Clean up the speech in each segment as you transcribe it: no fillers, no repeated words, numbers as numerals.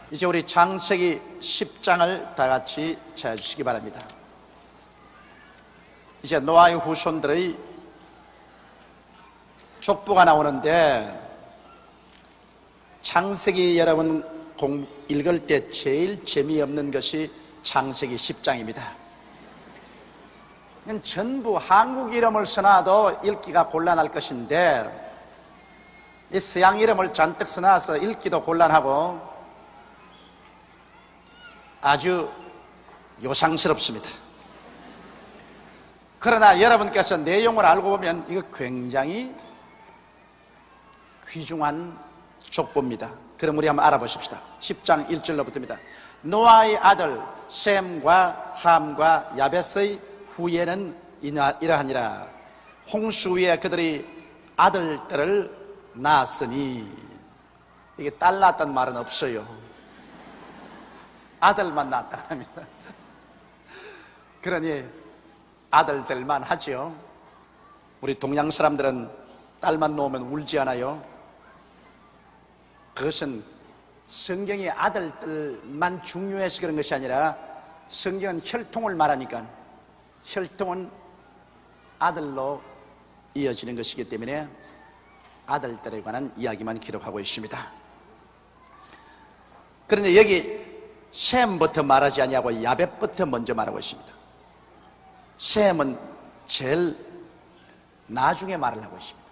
이제 우리 창세기 10장을 다 같이 찾아주시기 바랍니다. 이제 노아의 후손들의 족보가 나오는데, 창세기 여러분 읽을 때 제일 재미없는 것이 창세기 10장입니다. 전부 한국 이름을 써놔도 읽기가 곤란할 것인데, 이 서양 이름을 잔뜩 써놔서 읽기도 곤란하고 아주 요상스럽습니다. 그러나 여러분께서 내용을 알고 보면 이거 굉장히 귀중한 족보입니다. 그럼 우리 한번 알아보십시다. 10장 1절로부터입니다. 노아의 아들 셈과 함과 야벳의 후예는 이러하니라. 홍수 위에 그들이 아들들을 낳았으니, 이게 딸 낳았다는 말은 없어요. 아들만 낳았다고 합니다. 그러니 아들들만 하죠. 우리 동양 사람들은 딸만 놓으면 울지 않아요. 그것은 성경이 아들들만 중요해서 그런 것이 아니라, 성경은 혈통을 말하니까 혈통은 아들로 이어지는 것이기 때문에 아들들에 관한 이야기만 기록하고 있습니다. 그런데 여기 셈부터 말하지 아니하고 야벳부터 먼저 말하고 있습니다. 셈은 제일 나중에 말을 하고 있습니다.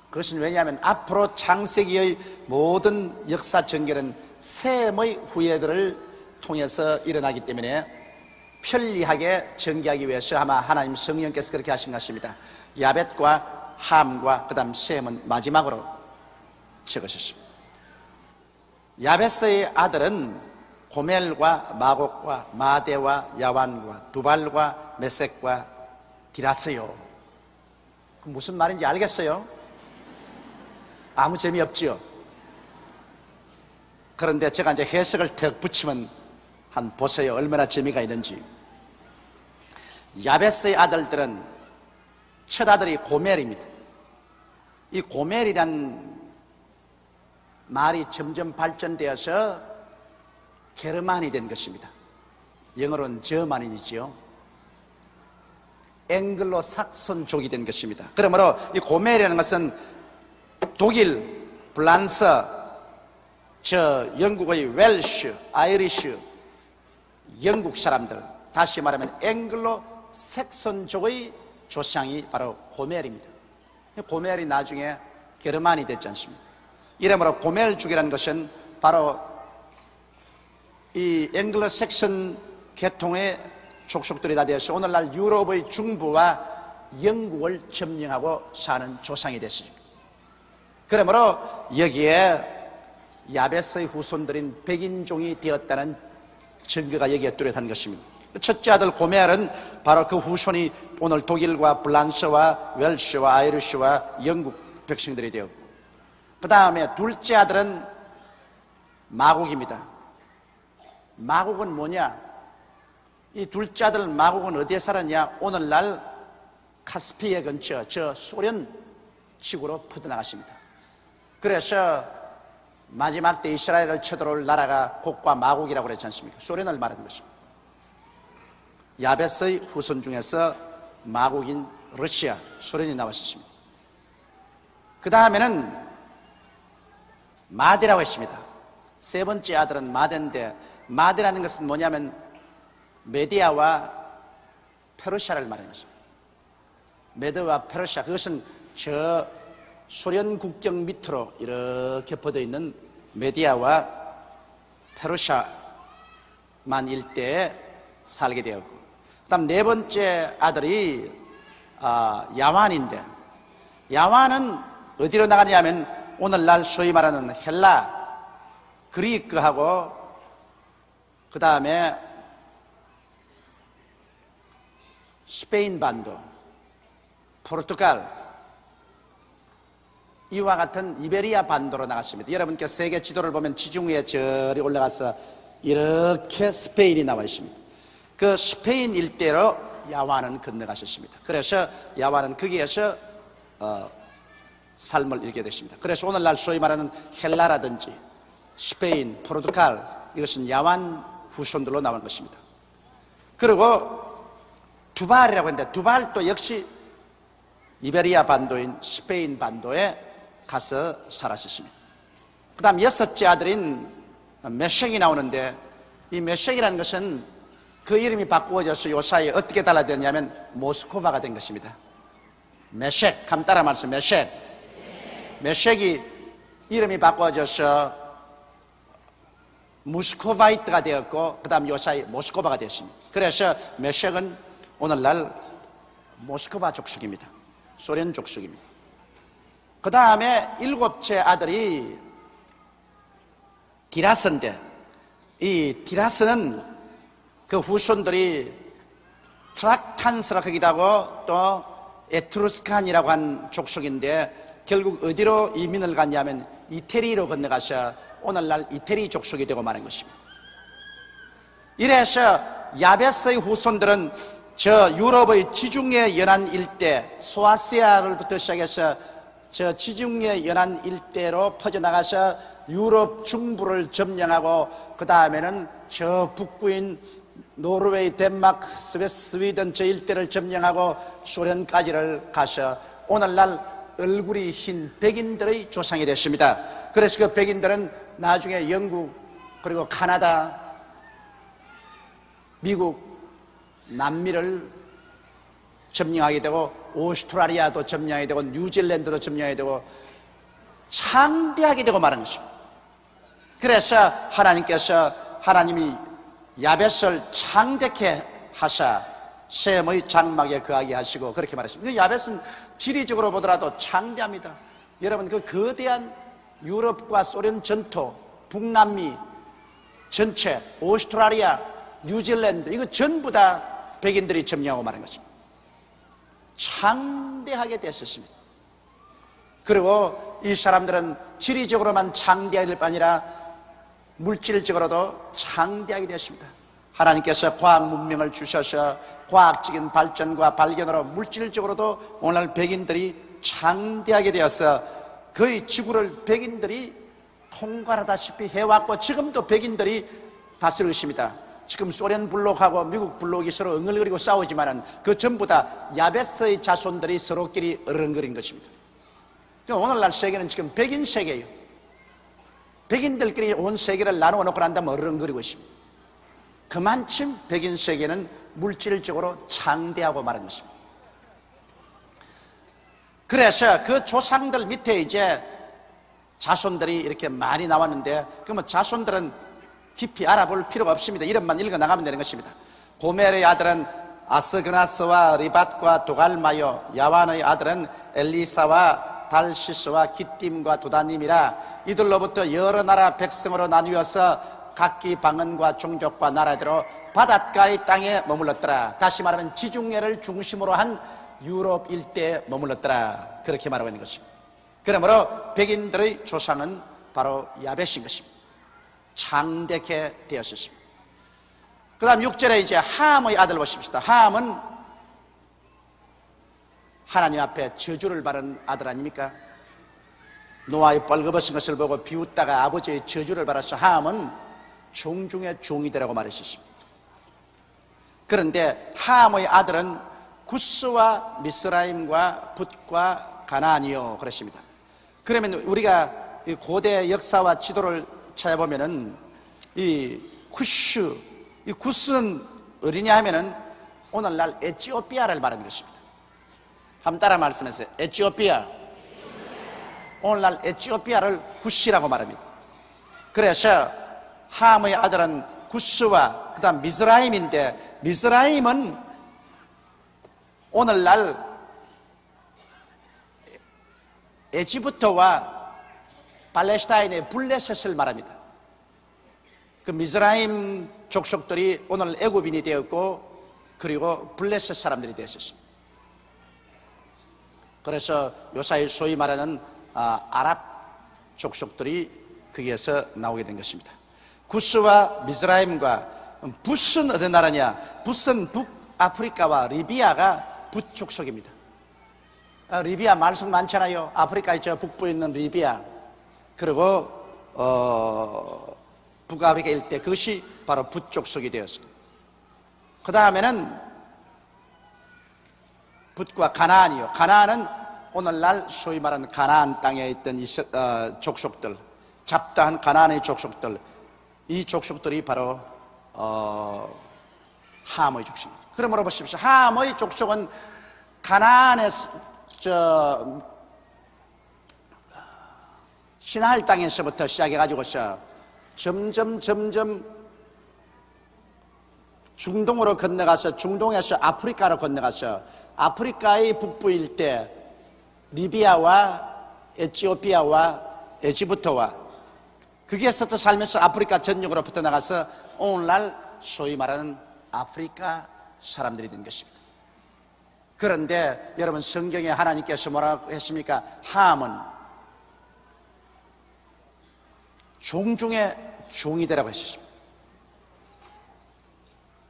그것은 왜냐하면 앞으로 창세기의 모든 역사 전개는 셈의 후예들을 통해서 일어나기 때문에 편리하게 전개하기 위해서 아마 하나님 성령께서 그렇게 하신 것 같습니다. 야벳과 함과 그 다음 셈은 마지막으로 적으셨습니다. 야벳의 아들은 고멜과 마곡과 마대와 야완과 두발과 메섹과 디라세요. 무슨 말인지 알겠어요? 아무 재미없지요? 그런데 제가 이제 해석을 더 붙이면 한 보세요. 얼마나 재미가 있는지. 야벳의 아들들은 첫 아들이 고멜입니다. 이 고멜이란 말이 점점 발전되어서 게르만이 된 것입니다. 영어로는 저만인이지요. 앵글로 삭선족이 된 것입니다. 그러므로 이 고멜이라는 것은 독일, 프랑스, 영국의 웰시, 아이리쉬, 영국 사람들, 다시 말하면 앵글로 색선족의 조상이 바로 고멜입니다. 고멜이 나중에 게르만이 됐지 않습니까? 이러므로 고멜족이라는 것은 바로 이 앵글로 색선 계통의 족속들이 다 되어서 오늘날 유럽의 중부와 영국을 점령하고 사는 조상이 됐습니다. 그러므로 여기에 야벳의 후손들인 백인종이 되었다는 증거가 여기에 뚜렷한 것입니다. 첫째 아들 고멜은 바로 그 후손이 오늘 독일과 프랑스와 웰시와 아이리쉬와 영국 백성들이 되었고, 그 다음에 둘째 아들은 마곡입니다. 마곡은 뭐냐? 이 둘째 아들 마곡은 어디에 살았냐? 오늘날 카스피해 근처 저 소련 지구로 퍼져나갔습니다. 그래서 마지막 때 이스라엘을 쳐들어올 나라가 곡과 마곡이라고 그랬지 않습니까? 소련을 말하는 것입니다. 야벳의 후손 중에서 마곡인 러시아, 소련이 나왔습니다. 그 다음에는 마대라고 했습니다. 세 번째 아들은 마대인데, 마대라는 것은 뭐냐면 메디아와 페르시아를 말하는 것입니다. 메드와 페르시아, 그것은 저 소련 국경 밑으로 이렇게 뻗어 있는 메디아와 페르시아만 일대에 살게 되었고, 그 다음 네 번째 아들이 야완인데, 야완은 어디로 나가냐면 오늘날 소위 말하는 헬라, 그리크하고 그 다음에 스페인 반도, 포르투갈, 이와 같은 이베리아 반도로 나갔습니다. 여러분께 세계 지도를 보면 지중 위에 저리 올라가서 이렇게 스페인이 나와 있습니다. 그 스페인 일대로 야완은 건너가셨습니다. 그래서 야완은 거기에서 삶을 잃게 됐습니다. 그래서 오늘날 소위 말하는 헬라라든지 스페인, 포르투갈, 이것은 야완 후손들로 나온 것입니다. 그리고 두발이라고 했는데, 두발도 역시 이베리아 반도인 스페인 반도에 가서 살았었습니다. 그 다음 여섯째 아들인 메셴이 나오는데, 이 메셴이라는 것은 그 이름이 바꾸어져서 요 사이에 어떻게 달라졌냐면 모스코바가 된 것입니다. 메셴, 감 따라 말씀, 메셴. 메셴이 이름이 바꾸어져서 무스코바이트가 되었고, 그 다음 요 사이 모스코바가 되었습니다. 그래서 메셴은 오늘날 모스코바 족속입니다. 소련 족속입니다. 그 다음에 일곱째 아들이 디라스인데, 이 디라스는 그 후손들이 트락탄스라고 하기도 하고 또 에트루스칸이라고 한 족속인데, 결국 어디로 이민을 갔냐면 이태리로 건너가서 오늘날 이태리 족속이 되고 마는 것입니다. 이래서 야베스의 후손들은 저 유럽의 지중해 연안 일대, 소아시아를부터 시작해서 저 지중해 연안 일대로 퍼져나가서 유럽 중부를 점령하고, 그 다음에는 저 북부인 노르웨이, 덴마크, 스웨덴 저 일대를 점령하고 소련까지를 가서 오늘날 얼굴이 흰 백인들의 조상이 됐습니다. 그래서 그 백인들은 나중에 영국, 그리고 카나다, 미국, 남미를 점령하게 되고 오스트라리아도 점령하게 되고 뉴질랜드도 점령하게 되고 창대하게 되고 마는 것입니다. 그래서 하나님이 야벳을 창대케 하사 셈의 장막에 거하게 하시고 그렇게 말했습니다. 야벳은 지리적으로 보더라도 창대합니다. 여러분, 그 거대한 유럽과 소련 전토, 북남미 전체, 오스트라리아, 뉴질랜드, 이거 전부 다 백인들이 점령하고 말한 것입니다. 창대하게 됐었습니다. 그리고 이 사람들은 지리적으로만 창대할 뿐 아니라 물질적으로도 창대하게 되었습니다. 하나님께서 과학 문명을 주셔서 과학적인 발전과 발견으로 물질적으로도 오늘 백인들이 창대하게 되어서 거의 지구를 백인들이 통괄하다시피 해왔고, 지금도 백인들이 다스리고 있습니다. 지금 소련 블록하고 미국 블록이 서로 응을거리고 싸우지만은 그 전부 다 야베스의 자손들이 서로끼리 어른거린 것입니다. 오늘날 세계는 지금 백인 세계예요. 백인들끼리 온 세계를 나누어 놓고 난 다음에 어른거리고 있습니다. 그만큼 백인 세계는 물질적으로 창대하고 말한 것입니다. 그래서 그 조상들 밑에 이제 자손들이 이렇게 많이 나왔는데, 그러면 자손들은 깊이 알아볼 필요가 없습니다. 이름만 읽어 나가면 되는 것입니다. 고멜의 아들은 아스그나스와 리밧과 도갈마요, 야완의 아들은 엘리사와 달시스와 기띔과 도다님이라. 이들로부터 여러 나라 백성으로 나뉘어서 각기 방언과 종족과 나라대로 바닷가의 땅에 머물렀더라. 다시 말하면 지중해를 중심으로 한 유럽 일대에 머물렀더라. 그렇게 말하고 있는 것입니다. 그러므로 백인들의 조상은 바로 야벳인 것입니다. 창대케 되었습니다. 그 다음 6절에 이제 함의 아들 보십시다. 함은 하나님 앞에 저주를 받은 아들 아닙니까? 노아의 뻘거벗은 것을 보고 비웃다가 아버지의 저주를 받아서 함은 종 중에 종이 되라고 말했습니다. 그런데 함의 아들은 구스와 미스라임과 붓과 가나안이요 그랬습니다. 그러면 우리가 고대 역사와 지도를 찾아보면은 이 구스는 어디냐 하면은 오늘날 에티오피아를 말하는 것입니다. 한번 따라 말씀하세요. 에티오피아. 오늘날 에티오피아를 구시라고 말합니다. 그래서 함의 아들은 구스와 그 다음 미스라임인데, 미스라임은 오늘날 에지부트와 팔레스타인의 블레셋을 말합니다. 그 미스라임 족속들이 오늘 애굽인이 되었고, 그리고 블레셋 사람들이 되었습니다. 그래서 요사이 소위 말하는 아랍 족속들이 거기에서 나오게 된 것입니다. 구스와 미스라임과 붓은 어느 나라냐? 붓은 북아프리카와 리비아가 붓 족속입니다. 리비아 말씀 많잖아요. 아프리카의 저 북부에 있는 리비아, 그리고 북아프리카 일대, 그것이 바로 붓족속이 되었습니다. 그 다음에는 붓과 가나안이요. 가나안은 오늘날 소위 말하는 가나안 땅에 있던 족속들, 잡다한 가나안의 족속들, 이 족속들이 바로 함의 족속입니다. 그러므로 보십시오. 함의 족속은 가나안의 시나할 땅에서부터 시작해가지고서 점점 중동으로 건너가서, 중동에서 아프리카로 건너가서 아프리카의 북부 일대 리비아와 에티오피아와 에지부트와 거기에서 살면서 아프리카 전역으로 붙어나가서 오늘날 소위 말하는 아프리카 사람들이 된 것입니다. 그런데 여러분, 성경에 하나님께서 뭐라고 했습니까? 함은 종 중에 종이 되라고 했습니다.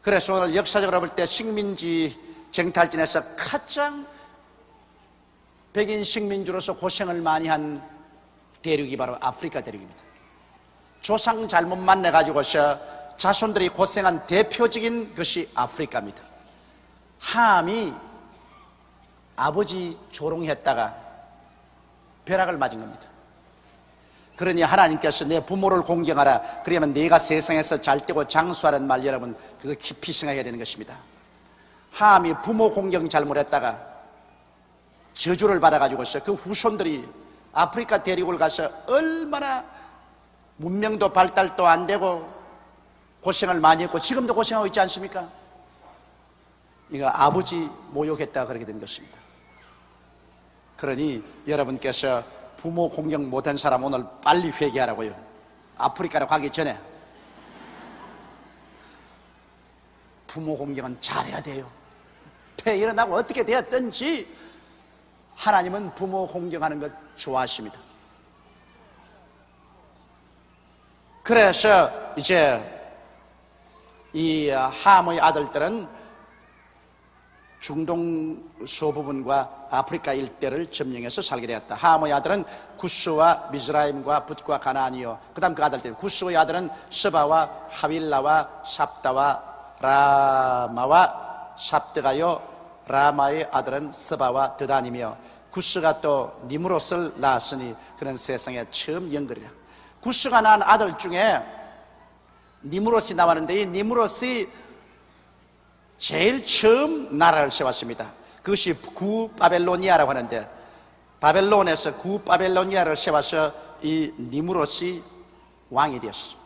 그래서 오늘 역사적으로 볼 때 식민지 쟁탈전에서 가장 백인 식민지로서 고생을 많이 한 대륙이 바로 아프리카 대륙입니다. 조상 잘못 만나가지고서 자손들이 고생한 대표적인 것이 아프리카입니다. 함이 아버지 조롱했다가 벼락을 맞은 겁니다. 그러니 하나님께서 내 부모를 공경하라, 그러면 내가 세상에서 잘되고 장수하는 말, 여러분 그거 깊이 생각해야 되는 것입니다. 함이 부모 공경 잘못했다가 저주를 받아가지고서 그 후손들이 아프리카 대륙을 가서 얼마나 문명도 발달도 안 되고 고생을 많이 했고 지금도 고생하고 있지 않습니까? 이거 아버지 모욕했다가 그렇게 된 것입니다. 그러니 여러분께서 부모 공경 못한 사람 오늘 빨리 회개하라고요. 아프리카로 가기 전에 부모 공경은 잘해야 돼요. 폐 일어나고 어떻게 되었든지 하나님은 부모 공경하는 것 좋아하십니다. 그래서 이제 이 함의 아들들은 중동 소부분과 아프리카 일대를 점령해서 살게 되었다. 함의 아들은 구스와 미즈라임과 붓과 가나안이요. 그 다음 그 아들들, 구스의 아들은 스바와 하윌라와 삽다와 라마와 삽드가요. 라마의 아들은 스바와 드단이며 구스가 또 니므롯을 낳았으니 그는 세상에 처음 연결이라. 구스가 낳은 아들 중에 니므롯이 나왔는데 이 니므롯이 제일 처음 나라를 세웠습니다. 그것이 구바벨로니아라고 하는데 바벨론에서 구바벨로니아를 세워서 이 니므롯이 왕이 되었습니다.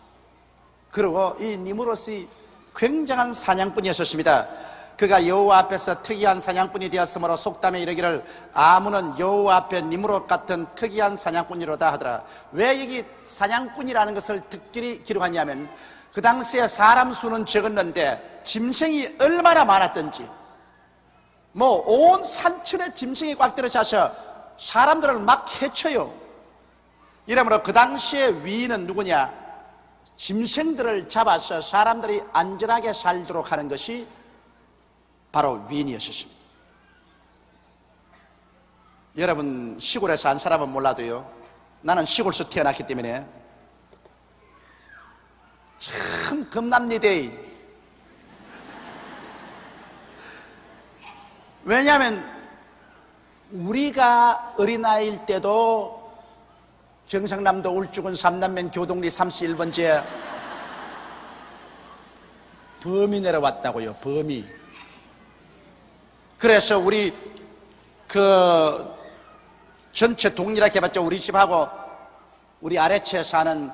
그리고 이 니므롯이 굉장한 사냥꾼이었습니다. 그가 여호와 앞에서 특이한 사냥꾼이 되었으므로 속담에 이르기를 아문은 여호와 앞에 니므롯 같은 특이한 사냥꾼이로다 하더라. 왜 여기 사냥꾼이라는 것을 특별히 기록하냐면 그 당시에 사람 수는 적었는데 짐승이 얼마나 많았던지, 뭐 온 산천에 짐승이 꽉 들어차서 사람들을 막 해쳐요. 이러므로 그 당시에 위인은 누구냐? 짐승들을 잡아서 사람들이 안전하게 살도록 하는 것이 바로 위인이었습니다. 여러분 시골에 산 사람은 몰라도요, 나는 시골에서 태어났기 때문에 참 겁납니다. 왜냐하면 우리가 어린아이일 때도 경상남도 울주군 삼남면 교동리 31번지에 범이 내려왔다고요. 범이. 그래서 우리 그 전체 동리라 해봤자 우리 집하고 우리 아래채 사는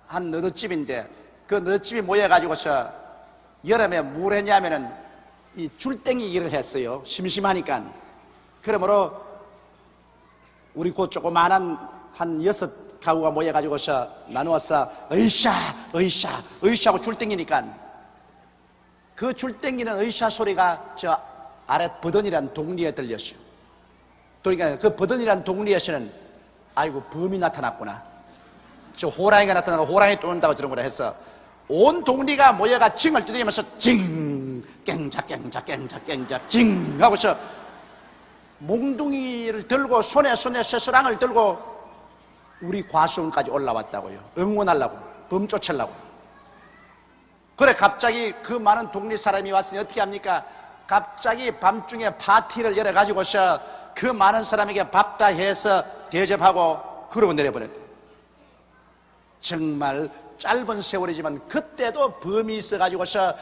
한 너릇집인데 그 너릇집이 모여가지고서 여름에 뭘 했냐면은 이 줄땡이 일을 했어요. 심심하니까. 그러므로 우리 그 조그마한 한 6가구가 모여가지고서 나누어서 으쌰하고 줄땡기니까 그 줄땡기는 으쌰 소리가 저 아래 버든이란 동리에 들렸어요. 그러니까 그 버든이란 동리에서는 아이고 범이 나타났구나, 저 호랑이가 나타나고 호랑이 또 온다고 저런 거라 해서 온 동리가 모여가 징을 두드리면서 징 깽작 징 하고서 몽둥이를 들고 손에 쇠스랑을 들고 우리 과수원까지 올라왔다고요. 응원하려고. 범쫓으려고. 그래 갑자기 그 많은 독립 사람이 왔으니 어떻게 합니까? 갑자기 밤중에 파티를 열어가지고서 그 많은 사람에게 밥 다 해서 대접하고 그러고 내려버렸다. 정말 짧은 세월이지만 그때도 범이 있어가지고서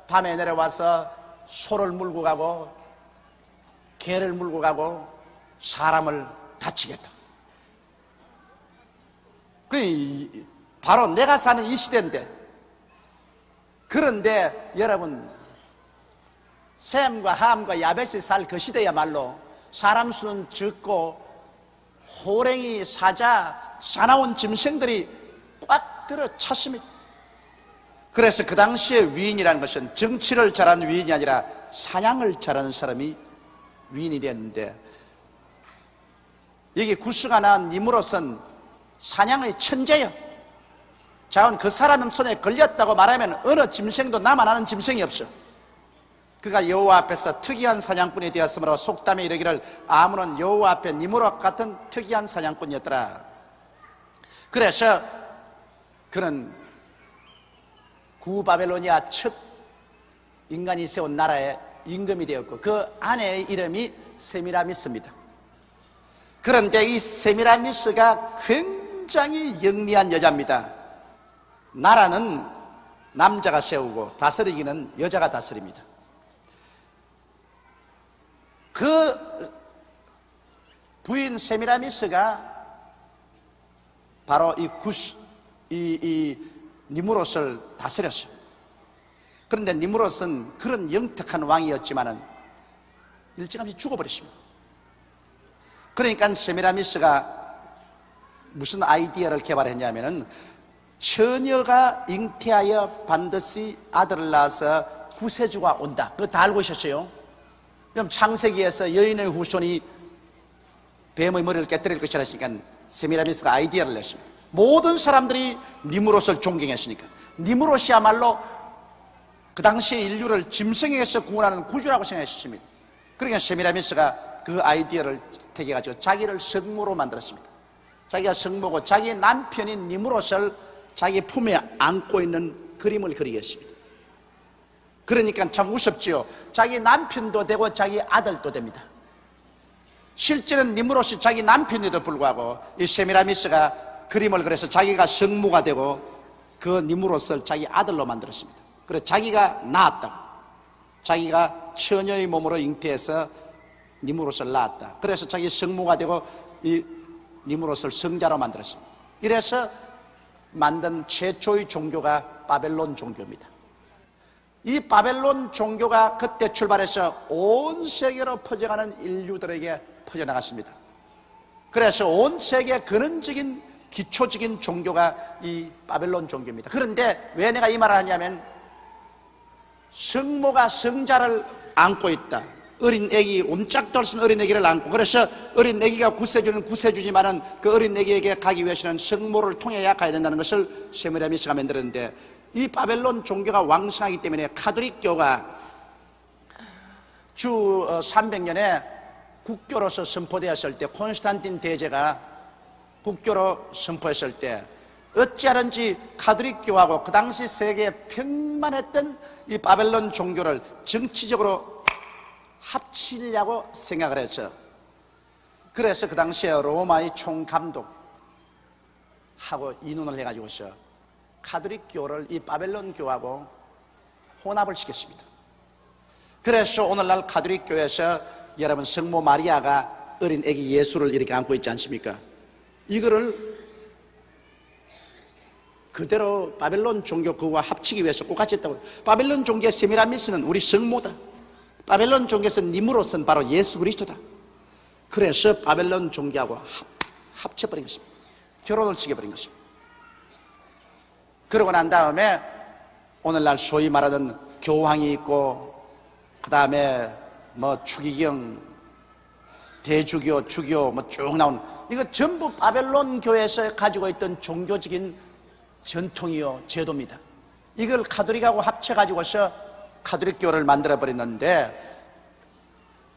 밤에 내려와서 소를 물고 가고 개를 물고 가고 사람을 다치겠다. 그 바로 내가 사는 이 시대인데, 그런데 여러분 셈과 함과 야벳이 살 그 시대야말로 사람 수는 적고 호랭이, 사자, 사나운 짐승들이 꽉 들어 찼습니다. 그래서 그 당시에 위인이라는 것은 정치를 잘하는 위인이 아니라 사냥을 잘하는 사람이 위인이 됐는데, 여기 구스가 낳은 니므롯은 사냥의 천재요. 자, 그 사람 손에 걸렸다고 말하면 어느 짐승도 나만 아는 짐승이 없어. 그가 여호와 앞에서 특이한 사냥꾼이 되었으므로 속담에 이르기를 아문은 여호와 앞에 니므롯 같은 특이한 사냥꾼이었더라. 그래서 그는 구바벨로니아 첫 인간이 세운 나라의 임금이 되었고 그 아내의 이름이 세미라미스입니다. 그런데 이 세미라미스가 굉장히 영리한 여자입니다. 나라는 남자가 세우고 다스리기는 여자가 다스립니다. 그 부인 세미라미스가 바로 이 니므롯을 다스렸어요. 그런데 니므롯은 그런 영특한 왕이었지만은 일찌감치 죽어버렸습니다. 그러니까 세미라미스가 무슨 아이디어를 개발했냐면은 처녀가 잉태하여 반드시 아들을 낳아서 구세주가 온다. 그거 다 알고 있었어요. 그럼 창세기에서 여인의 후손이 뱀의 머리를 깨뜨릴 것이라 했으니까 세미라미스가 아이디어를 냈습니다. 모든 사람들이 니므롯을 존경했으니까 니므롯이야말로 그 당시 인류를 짐승에게서 구원하는 구주라고 생각했습니다. 그러니까 세미라미스가 그 아이디어를 택해가지고 자기를 성모로 만들었습니다. 자기가 성모고 자기 남편인 니므롯을 자기 품에 안고 있는 그림을 그리겠습니다. 그러니까 참 무섭지요. 자기 남편도 되고 자기 아들도 됩니다. 실제는 니므롯이 자기 남편에도 불구하고 이 세미라미스가 그림을 그려서 자기가 성모가 되고 그 니므롯을 자기 아들로 만들었습니다. 그래서 자기가 낳았다고, 자기가 처녀의 몸으로 잉태해서 니므롯을 낳았다. 그래서 자기 성모가 되고 이 니므롯을 성자로 만들었습니다. 이래서 만든 최초의 종교가 바벨론 종교입니다. 이 바벨론 종교가 그때 출발해서 온 세계로 퍼져가는 인류들에게 퍼져나갔습니다. 그래서 온 세계 근원적인 기초적인 종교가 이 바벨론 종교입니다. 그런데 왜 내가 이 말을 하냐면 성모가 성자를 안고 있다. 어린 애기, 옴짝달슨 어린 애기를 안고, 그래서 어린 애기가 구세주는 구세주지만은 그 어린 애기에게 가기 위해서는 성모를 통해야 가야 된다는 것을 세미라미스가 만들었는데, 이 바벨론 종교가 왕성하기 때문에 카톨릭교가 주 300년에 국교로서 선포되었을 때, 콘스탄틴 대제가 국교로 선포했을 때 어찌하든지 카톨릭교하고 그 당시 세계에 평만했던 이 바벨론 종교를 정치적으로 합치려고 생각을 했죠. 그래서 그 당시에 로마의 총감독하고 인원을 해가지고서 카톨릭교를 이 바벨론교하고 혼합을 시켰습니다. 그래서 오늘날 카톨릭교에서 여러분 성모 마리아가 어린 애기 예수를 이렇게 안고 있지 않습니까? 이거를 그대로 바벨론 종교 그와 합치기 위해서 똑같이 했다고. 바벨론 종교의 세미라미스는 우리 성모다. 바벨론 종교에서 니므롯은 바로 예수 그리스도다. 그래서 바벨론 종교하고 합쳐버린 것입니다. 결혼을 시켜버린 것입니다. 그러고 난 다음에 오늘날 소위 말하던 교황이 있고 그 다음에 뭐 추기경, 대주교, 주교 뭐 쭉 나온 이거 전부 바벨론 교회에서 가지고 있던 종교적인 전통이요 제도입니다. 이걸 카톨릭하고 합쳐가지고서 카톨릭교를 만들어버렸는데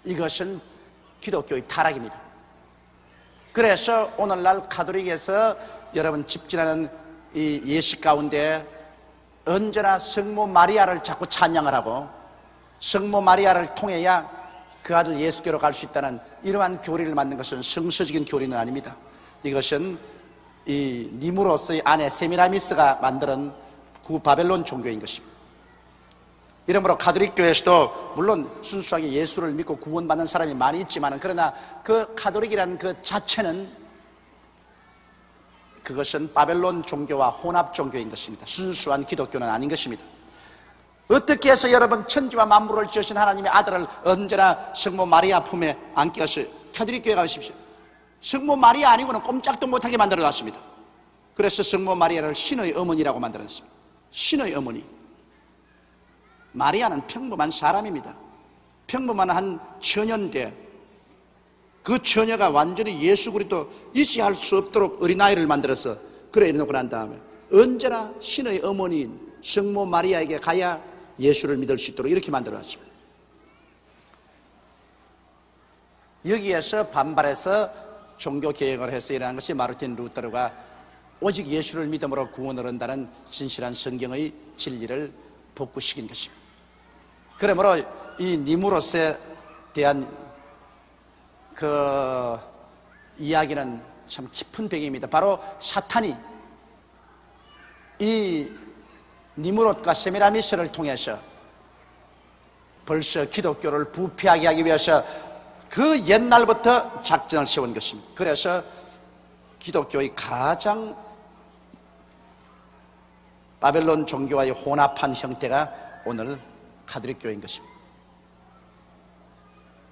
이것은 기독교의 타락입니다. 그래서 오늘날 카톨릭에서 여러분 집진하는 이 예식 가운데 언제나 성모 마리아를 자꾸 찬양을 하고 성모 마리아를 통해야 그 아들 예수께로 갈 수 있다는 이러한 교리를 만든 것은 성서적인 교리는 아닙니다. 이것은 이 니무로스의 아내 세미라미스가 만든 구 바벨론 종교인 것입니다. 이러므로 가톨릭 교회에서도 물론 순수하게 예수를 믿고 구원받는 사람이 많이 있지만, 그러나 그 가톨릭이라는 그 자체는 그것은 바벨론 종교와 혼합 종교인 것입니다. 순수한 기독교는 아닌 것입니다. 어떻게 해서 여러분 천지와 만물을 지으신 하나님의 아들을 언제나 성모 마리아 품에 안게 하시 가톨릭 교회 가십시오. 성모 마리아 아니고는 꼼짝도 못하게 만들어 놨습니다. 그래서 성모 마리아를 신의 어머니라고 만들었습니다. 신의 어머니. 마리아는 평범한 사람입니다. 평범한 한 처녀인데 그 처녀가 완전히 예수 그리스도 의지할 수 없도록 어린아이를 만들어서 그래 이러고 난 다음에 언제나 신의 어머니인 성모 마리아에게 가야 예수를 믿을 수 있도록 이렇게 만들어놨습니다. 여기에서 반발해서 종교 개혁을 해서 일어난 것이 마르틴 루터가 오직 예수를 믿음으로 구원을 얻는다는 진실한 성경의 진리를 복구시킨 것입니다. 그러므로 이 니무롯에 대한 그 이야기는 참 깊은 배경입니다. 바로 사탄이 이 니무롯과 세미라미스를 통해서 벌써 기독교를 부패하게 하기 위해서 그 옛날부터 작전을 세운 것입니다. 그래서 기독교의 가장 바벨론 종교와의 혼합한 형태가 오늘 가톨릭 교회인 것입니다.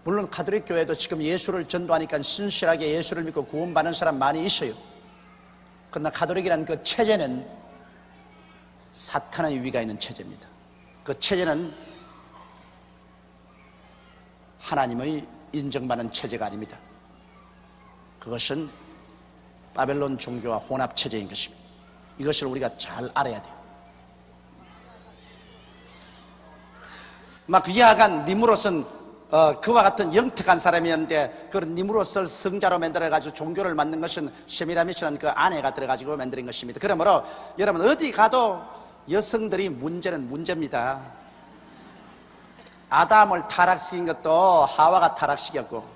물론 가톨릭 교회도 지금 예수를 전도하니까 신실하게 예수를 믿고 구원받는 사람 많이 있어요. 그러나 가톨릭이라는 그 체제는 사탄의 위가 있는 체제입니다. 그 체제는 하나님의 인정받는 체제가 아닙니다. 그것은 바벨론 종교와 혼합 체제인 것입니다. 이것을 우리가 잘 알아야 돼요. 막 위하간 니무롯은 그와 같은 영특한 사람이었는데 그런 니무롯을 성자로 만들어가지고 종교를 만든 것은 세미라미스라는 그 아내가 들어가지고 만든 것입니다. 그러므로 여러분 어디 가도 여성들이 문제는 문제입니다. 아담을 타락시킨 것도 하와가 타락시켰고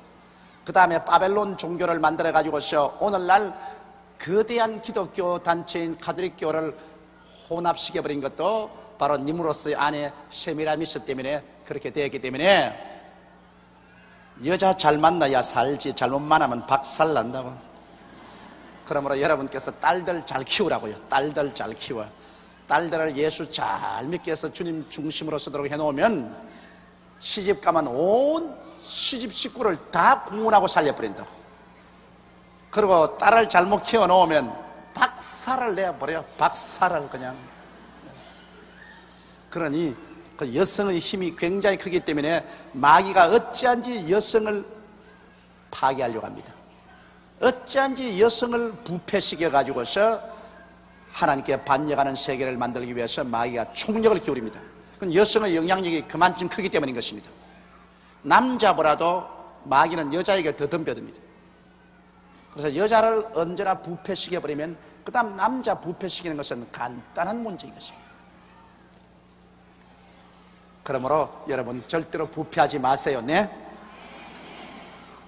그 다음에 바벨론 종교를 만들어가지고서 오늘날 거대한 기독교 단체인 가톨릭교를 혼합시켜버린 것도 바로 니무롯의 아내 세미라미스 때문에 그렇게 되었기 때문에 여자 잘 만나야 살지 잘못 만나면 박살난다고. 그러므로 여러분께서 딸들 잘 키우라고요. 딸들 잘 키워. 딸들을 예수 잘 믿게 해서 주님 중심으로 서도록 해놓으면 시집 가면 온 시집 식구를 다 구원하고 살려버린다고. 그리고 딸을 잘못 키워놓으면 박살을 내버려. 박살을 그냥. 그러니 그 여성의 힘이 굉장히 크기 때문에 마귀가 어찌한지 여성을 파괴하려고 합니다. 어찌한지 여성을 부패시켜 가지고서 하나님께 반역하는 세계를 만들기 위해서 마귀가 총력을 기울입니다. 그건 여성의 영향력이 그만큼 크기 때문인 것입니다. 남자보다도 마귀는 여자에게 더 덤벼듭니다. 그래서 여자를 언제나 부패시켜버리면 그 다음 남자 부패시키는 것은 간단한 문제인 것입니다. 그러므로 여러분 절대로 부패하지 마세요. 네?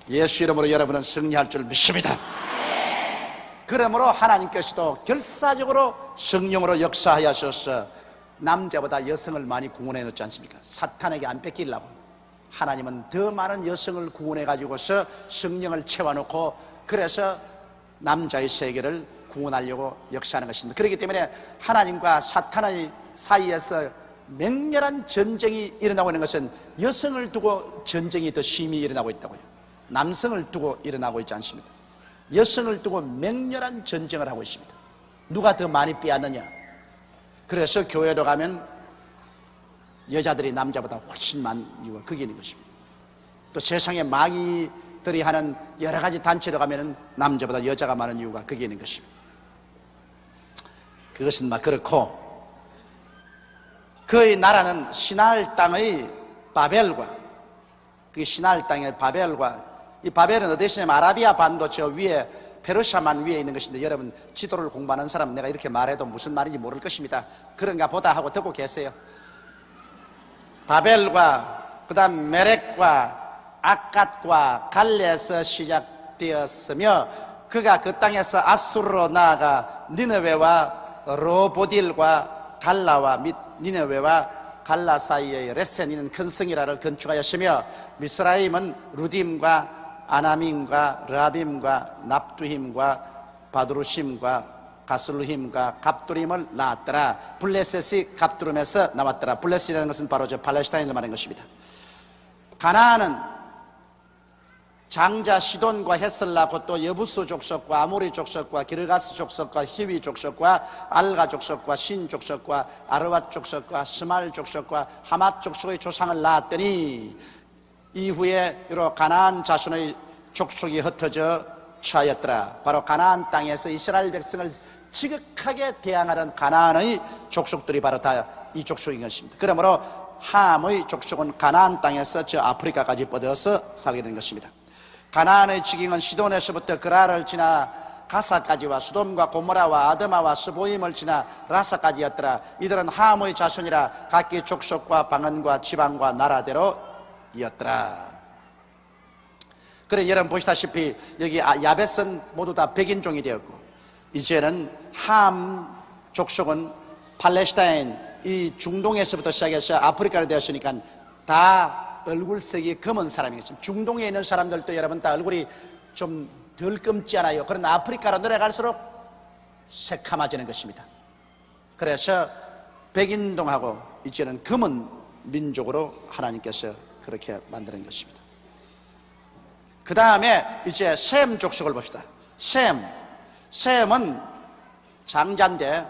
예수 이름으로 여러분은 승리할 줄 믿습니다. 그러므로 하나님께서도 결사적으로 성령으로 역사하셔서 남자보다 여성을 많이 구원해 놓지 않습니까? 사탄에게 안 뺏기려고. 하나님은 더 많은 여성을 구원해 가지고서 성령을 채워놓고 그래서 남자의 세계를 구원하려고 역사하는 것입니다. 그렇기 때문에 하나님과 사탄의 사이에서 맹렬한 전쟁이 일어나고 있는 것은 여성을 두고 전쟁이 더 심히 일어나고 있다고요. 남성을 두고 일어나고 있지 않습니다. 여성을 두고 맹렬한 전쟁을 하고 있습니다. 누가 더 많이 빼앗느냐. 그래서 교회로 가면 여자들이 남자보다 훨씬 많은 이유가 거기 있는 것입니다. 또 세상에 마귀들이 하는 여러 가지 단체로 가면 남자보다 여자가 많은 이유가 거기 있는 것입니다. 그것은 막 그렇고 그의 나라는 시나을 땅의 바벨과 그 시나을 땅의 바벨과 이 바벨은 어디 있냐면 아라비아 반도 저 위에 페르시아만 위에 있는 것인데 여러분 지도를 공부하는 사람은 내가 이렇게 말해도 무슨 말인지 모를 것입니다. 그런가 보다 하고 듣고 계세요. 바벨과 그 다음 메렉과 아갓과 갈레에서 시작되었으며 그가 그 땅에서 아수르로 나아가 니느웨와 로보딜과 갈라와 및 니느웨와 갈라 사이의 레센이는 큰 성이라를 건축하였으며 미스라임은 루딤과 아나밈과 르아빔과 납두힘과 바두루심과 가슬루힘과 갑두림을 낳았더라. 블레셋이 갑두림에서 나왔더라. 블레셋이라는 것은 바로 저 팔레스타인을 말하는 것입니다. 가나안은 장자 시돈과 헤슬라 곧 또 여부스 족속과 아모리 족속과 기르가스 족속과 히위 족속과 알가 족속과 신 족속과 아르왓 족속과 스말 족속과 하맛 족속의 조상을 낳았더니 이후에 여러 가나안 자손의 족속이 흩어져 처하였더라. 바로 가나안 땅에서 이스라엘 백성을 지극하게 대항하는 가나안의 족속들이 바로 다 이 족속인 것입니다. 그러므로 함의 족속은 가나안 땅에서 저 아프리카까지 뻗어서 살게 된 것입니다. 가나안의 지경은 시돈에서부터 그라를 지나 가사까지와 수돔과 고모라와 아드마와 스보임을 지나 라사까지였더라. 이들은 함의 자손이라 각기 족속과 방언과 지방과 나라대로 이었더라. 그래 여러분 보시다시피 여기 야벳은 모두 다 백인종이 되었고 이제는 함 족속은 팔레스타인 이 중동에서부터 시작해서 아프리카로 되었으니까 다 얼굴색이 검은 사람이겠죠. 중동에 있는 사람들도 여러분 다 얼굴이 좀 덜 검지 않아요. 그러나 아프리카로 내려갈수록 새카마지는 것입니다. 그래서 백인동하고 이제는 검은 민족으로 하나님께서 그렇게 만드는 것입니다. 그 다음에 이제 셈 족속을 봅시다. 셈은 장자인데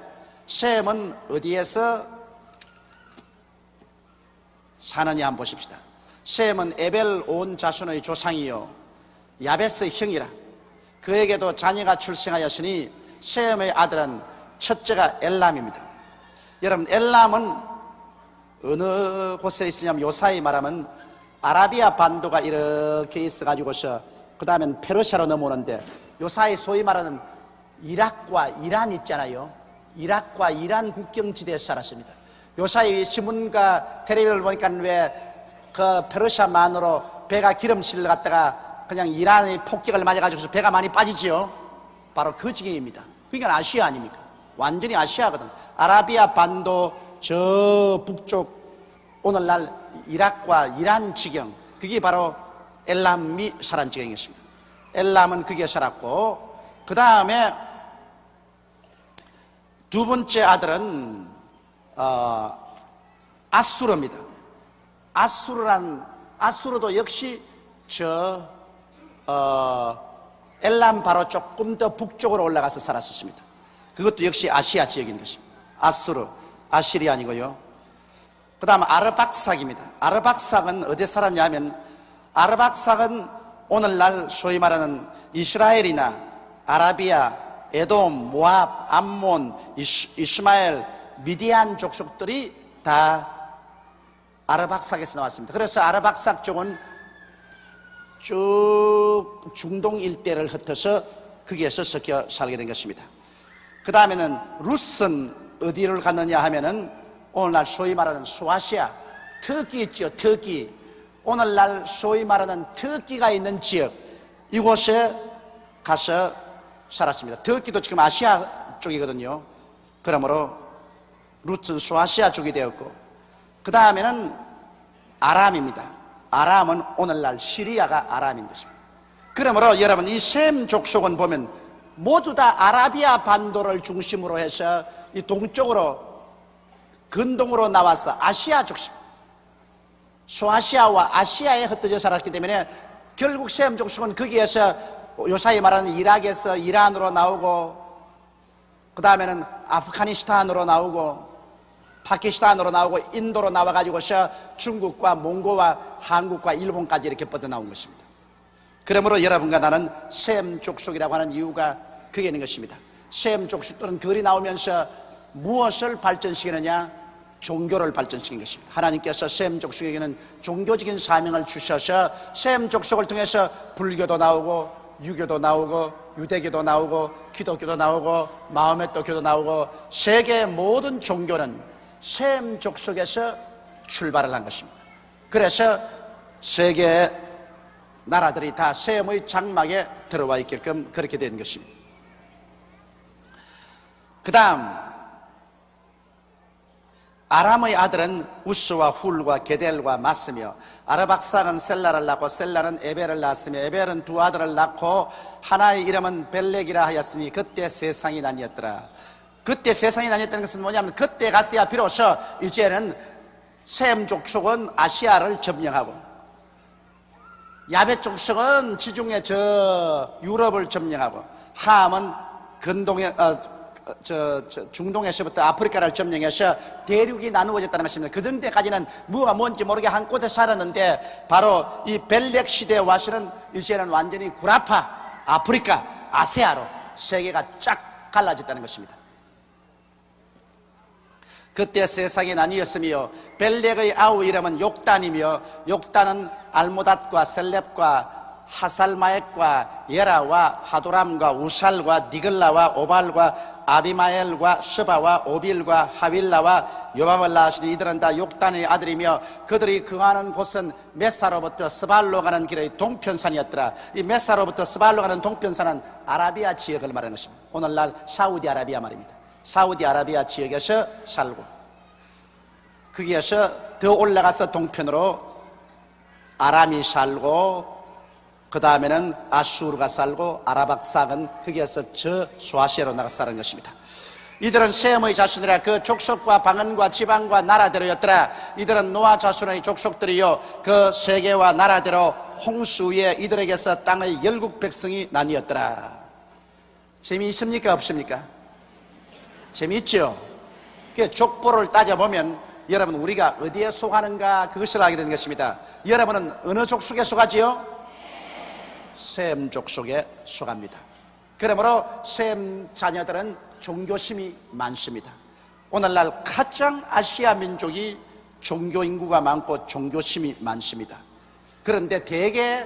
셈은 어디에서 사느냐 한번 보십시다. 셈은 에벨 온 자손의 조상이요 야벳의 형이라. 그에게도 자녀가 출생하였으니 셈의 아들은 첫째가 엘람입니다. 여러분 엘람은 어느 곳에 있으냐면 요사이 말하면 아라비아 반도가 이렇게 있어가지고서 그 다음엔 페르시아로 넘어오는데 요사이 소위 말하는 이락과 이란 있잖아요. 이락과 이란 국경지대에서 살았습니다. 요사이 신문과 텔레비를 보니까 왜 그 페르시아만으로 배가 기름실을 갖다가 그냥 이란의 폭격을 맞아가지고 배가 많이 빠지지요. 바로 그 지경입니다. 그러니까 아시아 아닙니까? 완전히 아시아거든. 아라비아 반도 저 북쪽 오늘날 이락과 이란 지경 그게 바로 엘람이 살은 지경이었습니다. 엘람은 그게 살았고 그 다음에 두 번째 아들은 아수르입니다. 아수르도 역시 엘람 바로 조금 더 북쪽으로 올라가서 살았었습니다. 그것도 역시 아시아 지역인 것입니다. 아시리 아니고요. 그 다음 아르박삭입니다. 아르박삭은 어디에 살았냐면 아르박삭은 오늘날 소위 말하는 이스라엘이나 아라비아, 에돔, 모압, 암몬, 이스마엘, 미디안 족속들이 다 아르박삭에서 나왔습니다. 그래서 아르박삭 쪽은 쭉 중동 일대를 흩어서 거기에서 섞여 살게 된 것입니다. 그 다음에는 룻은 어디를 갔느냐 하면은 오늘날 소위 말하는 소아시아, 터키 있죠. 터키. 오늘날 소위 말하는 터키가 있는 지역 이곳에 가서 살았습니다. 터키도 지금 아시아 쪽이거든요. 그러므로 룻은 소아시아 쪽이 되었고 그 다음에는 아람입니다. 아람은 오늘날 시리아가 아람인 것입니다. 그러므로 여러분 이 셈 족속은 보면 모두 다 아라비아 반도를 중심으로 해서 이 동쪽으로 근동으로 나와서 아시아 족속 소아시아와 아시아에 흩어져 살았기 때문에 결국 셈 족속은 거기에서 요사이 말하는 이락에서 이란으로 나오고 그 다음에는 아프가니스탄으로 나오고 파키스탄으로 나오고 인도로 나와가지고서 중국과 몽고와 한국과 일본까지 이렇게 뻗어나온 것입니다. 그러므로 여러분과 나는 셈 족속이라고 하는 이유가 그게 있는 것입니다. 셈 족속들은 글이 나오면서 무엇을 발전시키느냐? 종교를 발전시킨 것입니다. 하나님께서 셈 족속에게는 종교적인 사명을 주셔서 셈 족속을 통해서 불교도 나오고 유교도 나오고 유대교도 나오고 기독교도 나오고 마호메토 교도 나오고 세계의 모든 종교는 셈 족속에서 출발을 한 것입니다. 그래서 세계의 나라들이 다 셈의 장막에 들어와 있게끔 그렇게 된 것입니다. 그 다음 아람의 아들은 우스와 훌과 게델과 마스며 아르박삭은 셀라를 낳고 셀라는 에벨을 낳았으며 에벨은 두 아들을 낳고 하나의 이름은 벨렉이라 하였으니 그때 세상이 나뉘었더라. 그때 세상이 나뉘었다는 것은 뭐냐면 그때 가서야 비로소 이제는 셈 족속은 아시아를 점령하고 야벳 족속은 지중해 저 유럽을 점령하고 함은 근동에 중동에서부터 아프리카를 점령해서 대륙이 나누어졌다는 것입니다. 그 전때까지는 뭐가 뭔지 모르게 한 곳에 살았는데 바로 이 벨렉 시대에 와서는 이제는 완전히 구라파, 아프리카, 아세아로 세계가 쫙 갈라졌다는 것입니다. 그때 세상이 나뉘었으며 벨렉의 아우 이름은 욕단이며 욕단은 알모닷과 셀렙과 하살마액과 예라와 하도람과 우살과 니글라와 오발과 아비마엘과 스바와 오빌과 하윌라와 요밥을 낳으시니 이들은 다 욕단의 아들이며 그들이 거하는 곳은 메사로부터 스발로 가는 길의 동편산이었더라. 이 메사로부터 스발로 가는 동편산은 아라비아 지역을 말하는 것입니다. 오늘날 사우디아라비아 말입니다. 사우디아라비아 지역에서 살고 거기에서 더 올라가서 동편으로 아람이 살고 그 다음에는 아수르가 살고 아라박삭은 거기에서 저 소아시아로 나가 사는 것입니다. 이들은 셈의 자손이라 그 족속과 방언과 지방과 나라대로였더라. 이들은 노아 자손의 족속들이요 그 세계와 나라대로 홍수 위에 이들에게서 땅의 열국 백성이 나뉘었더라. 재미있습니까 없습니까? 재미있죠? 그 족보를 따져보면 여러분 우리가 어디에 속하는가 그것을 알게 된 것입니다. 여러분은 어느 족속에 속하지요? 셈 족속에 속합니다. 그러므로 셈 자녀들은 종교심이 많습니다. 오늘날 가장 아시아 민족이 종교 인구가 많고 종교심이 많습니다. 그런데 대개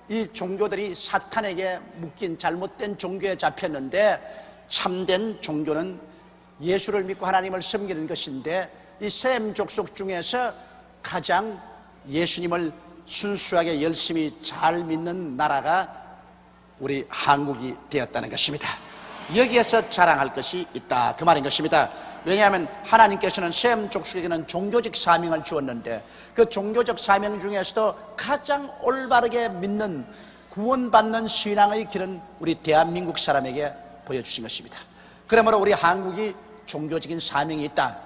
이 종교들이 사탄에게 묶인 잘못된 종교에 잡혔는데 참된 종교는 예수를 믿고 하나님을 섬기는 것인데 이 셈 족속 중에서 가장 예수님을 순수하게 열심히 잘 믿는 나라가 우리 한국이 되었다는 것입니다. 여기에서 자랑할 것이 있다 그 말인 것입니다. 왜냐하면 하나님께서는 셈 족속에게는 종교적 사명을 주었는데 그 종교적 사명 중에서도 가장 올바르게 믿는 구원받는 신앙의 길은 우리 대한민국 사람에게 보여주신 것입니다. 그러므로 우리 한국이 종교적인 사명이 있다.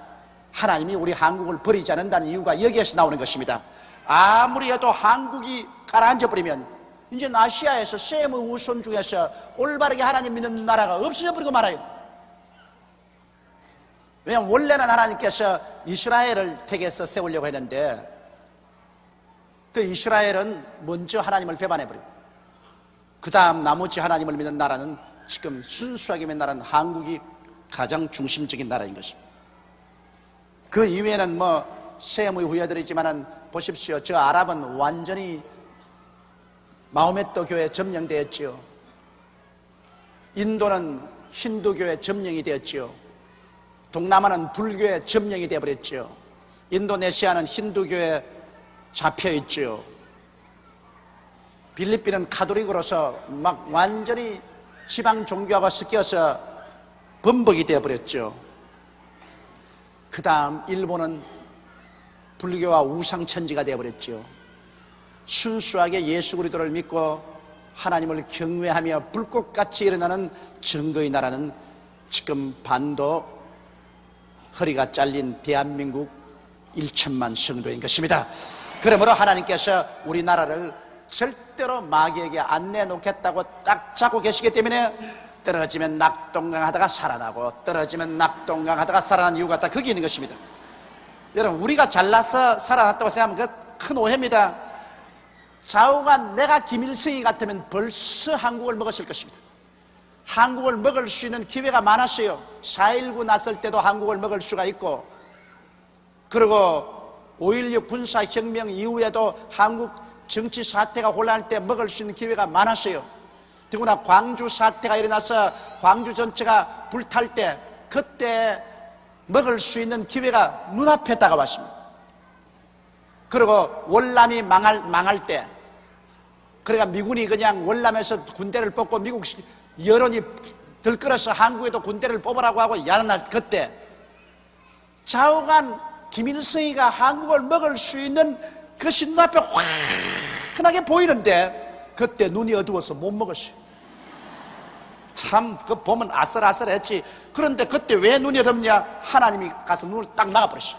하나님이 우리 한국을 버리지 않는다는 이유가 여기에서 나오는 것입니다. 아무리 해도 한국이 가라앉아버리면 이제 아시아에서 셈의 후손 중에서 올바르게 하나님 믿는 나라가 없어져 버리고 말아요. 왜냐하면 원래는 하나님께서 이스라엘을 택해서 세우려고 했는데 그 이스라엘은 먼저 하나님을 배반해버리고 그 다음 나머지 하나님을 믿는 나라는 지금 순수하게 믿는 나라는 한국이 가장 중심적인 나라인 것입니다. 그 이외에는 셈의 후예들이지만은 보십시오. 저 아랍은 완전히 마호메토 교회 점령되었지요. 인도는 힌두교회 점령이 되었지요. 동남아는 불교의 점령이 되어버렸지요. 인도네시아는 힌두교에 잡혀있지요. 필리핀은 카톨릭으로서 막 완전히 지방 종교하고 섞여서 범벅이 되어버렸죠. 그 다음 일본은 불교와 우상천지가 되어버렸죠. 순수하게 예수 그리스도를 믿고 하나님을 경외하며 불꽃같이 일어나는 증거의 나라는 지금 반도 허리가 잘린 대한민국 1천만 성도인 것입니다. 그러므로 하나님께서 우리나라를 절대로 마귀에게 안 내놓겠다고 딱 잡고 계시기 때문에 떨어지면 낙동강하다가 살아나고 떨어지면 낙동강하다가 살아난 이유가 다 거기 있는 것입니다. 여러분 우리가 잘나서 살아났다고 생각하면 그 큰 오해입니다. 좌우가 내가 김일성이 같으면 벌써 한국을 먹었을 것입니다. 한국을 먹을 수 있는 기회가 많았어요. 4.19 났을 때도 한국을 먹을 수가 있고 그리고 5.16 군사혁명 이후에도 한국 정치 사태가 혼란할 때 먹을 수 있는 기회가 많았어요. 더구나 광주 사태가 일어나서 광주 전체가 불탈 때 그때 먹을 수 있는 기회가 눈앞에 다가왔습니다. 그리고 월남이 망할 때, 그러니까 미군이 그냥 월남에서 군대를 뽑고 미국 여론이 들끓어서 한국에도 군대를 뽑으라고 하고 야는 날 그때 좌우간 김일성이가 한국을 먹을 수 있는 그것이 눈앞에 환하게 보이는데 그때 눈이 어두워서 못 먹었어요. 참 그 보면 아슬아슬했지. 그런데 그때 왜 눈이 어둡냐? 하나님이 가서 눈을 딱 막아버렸어.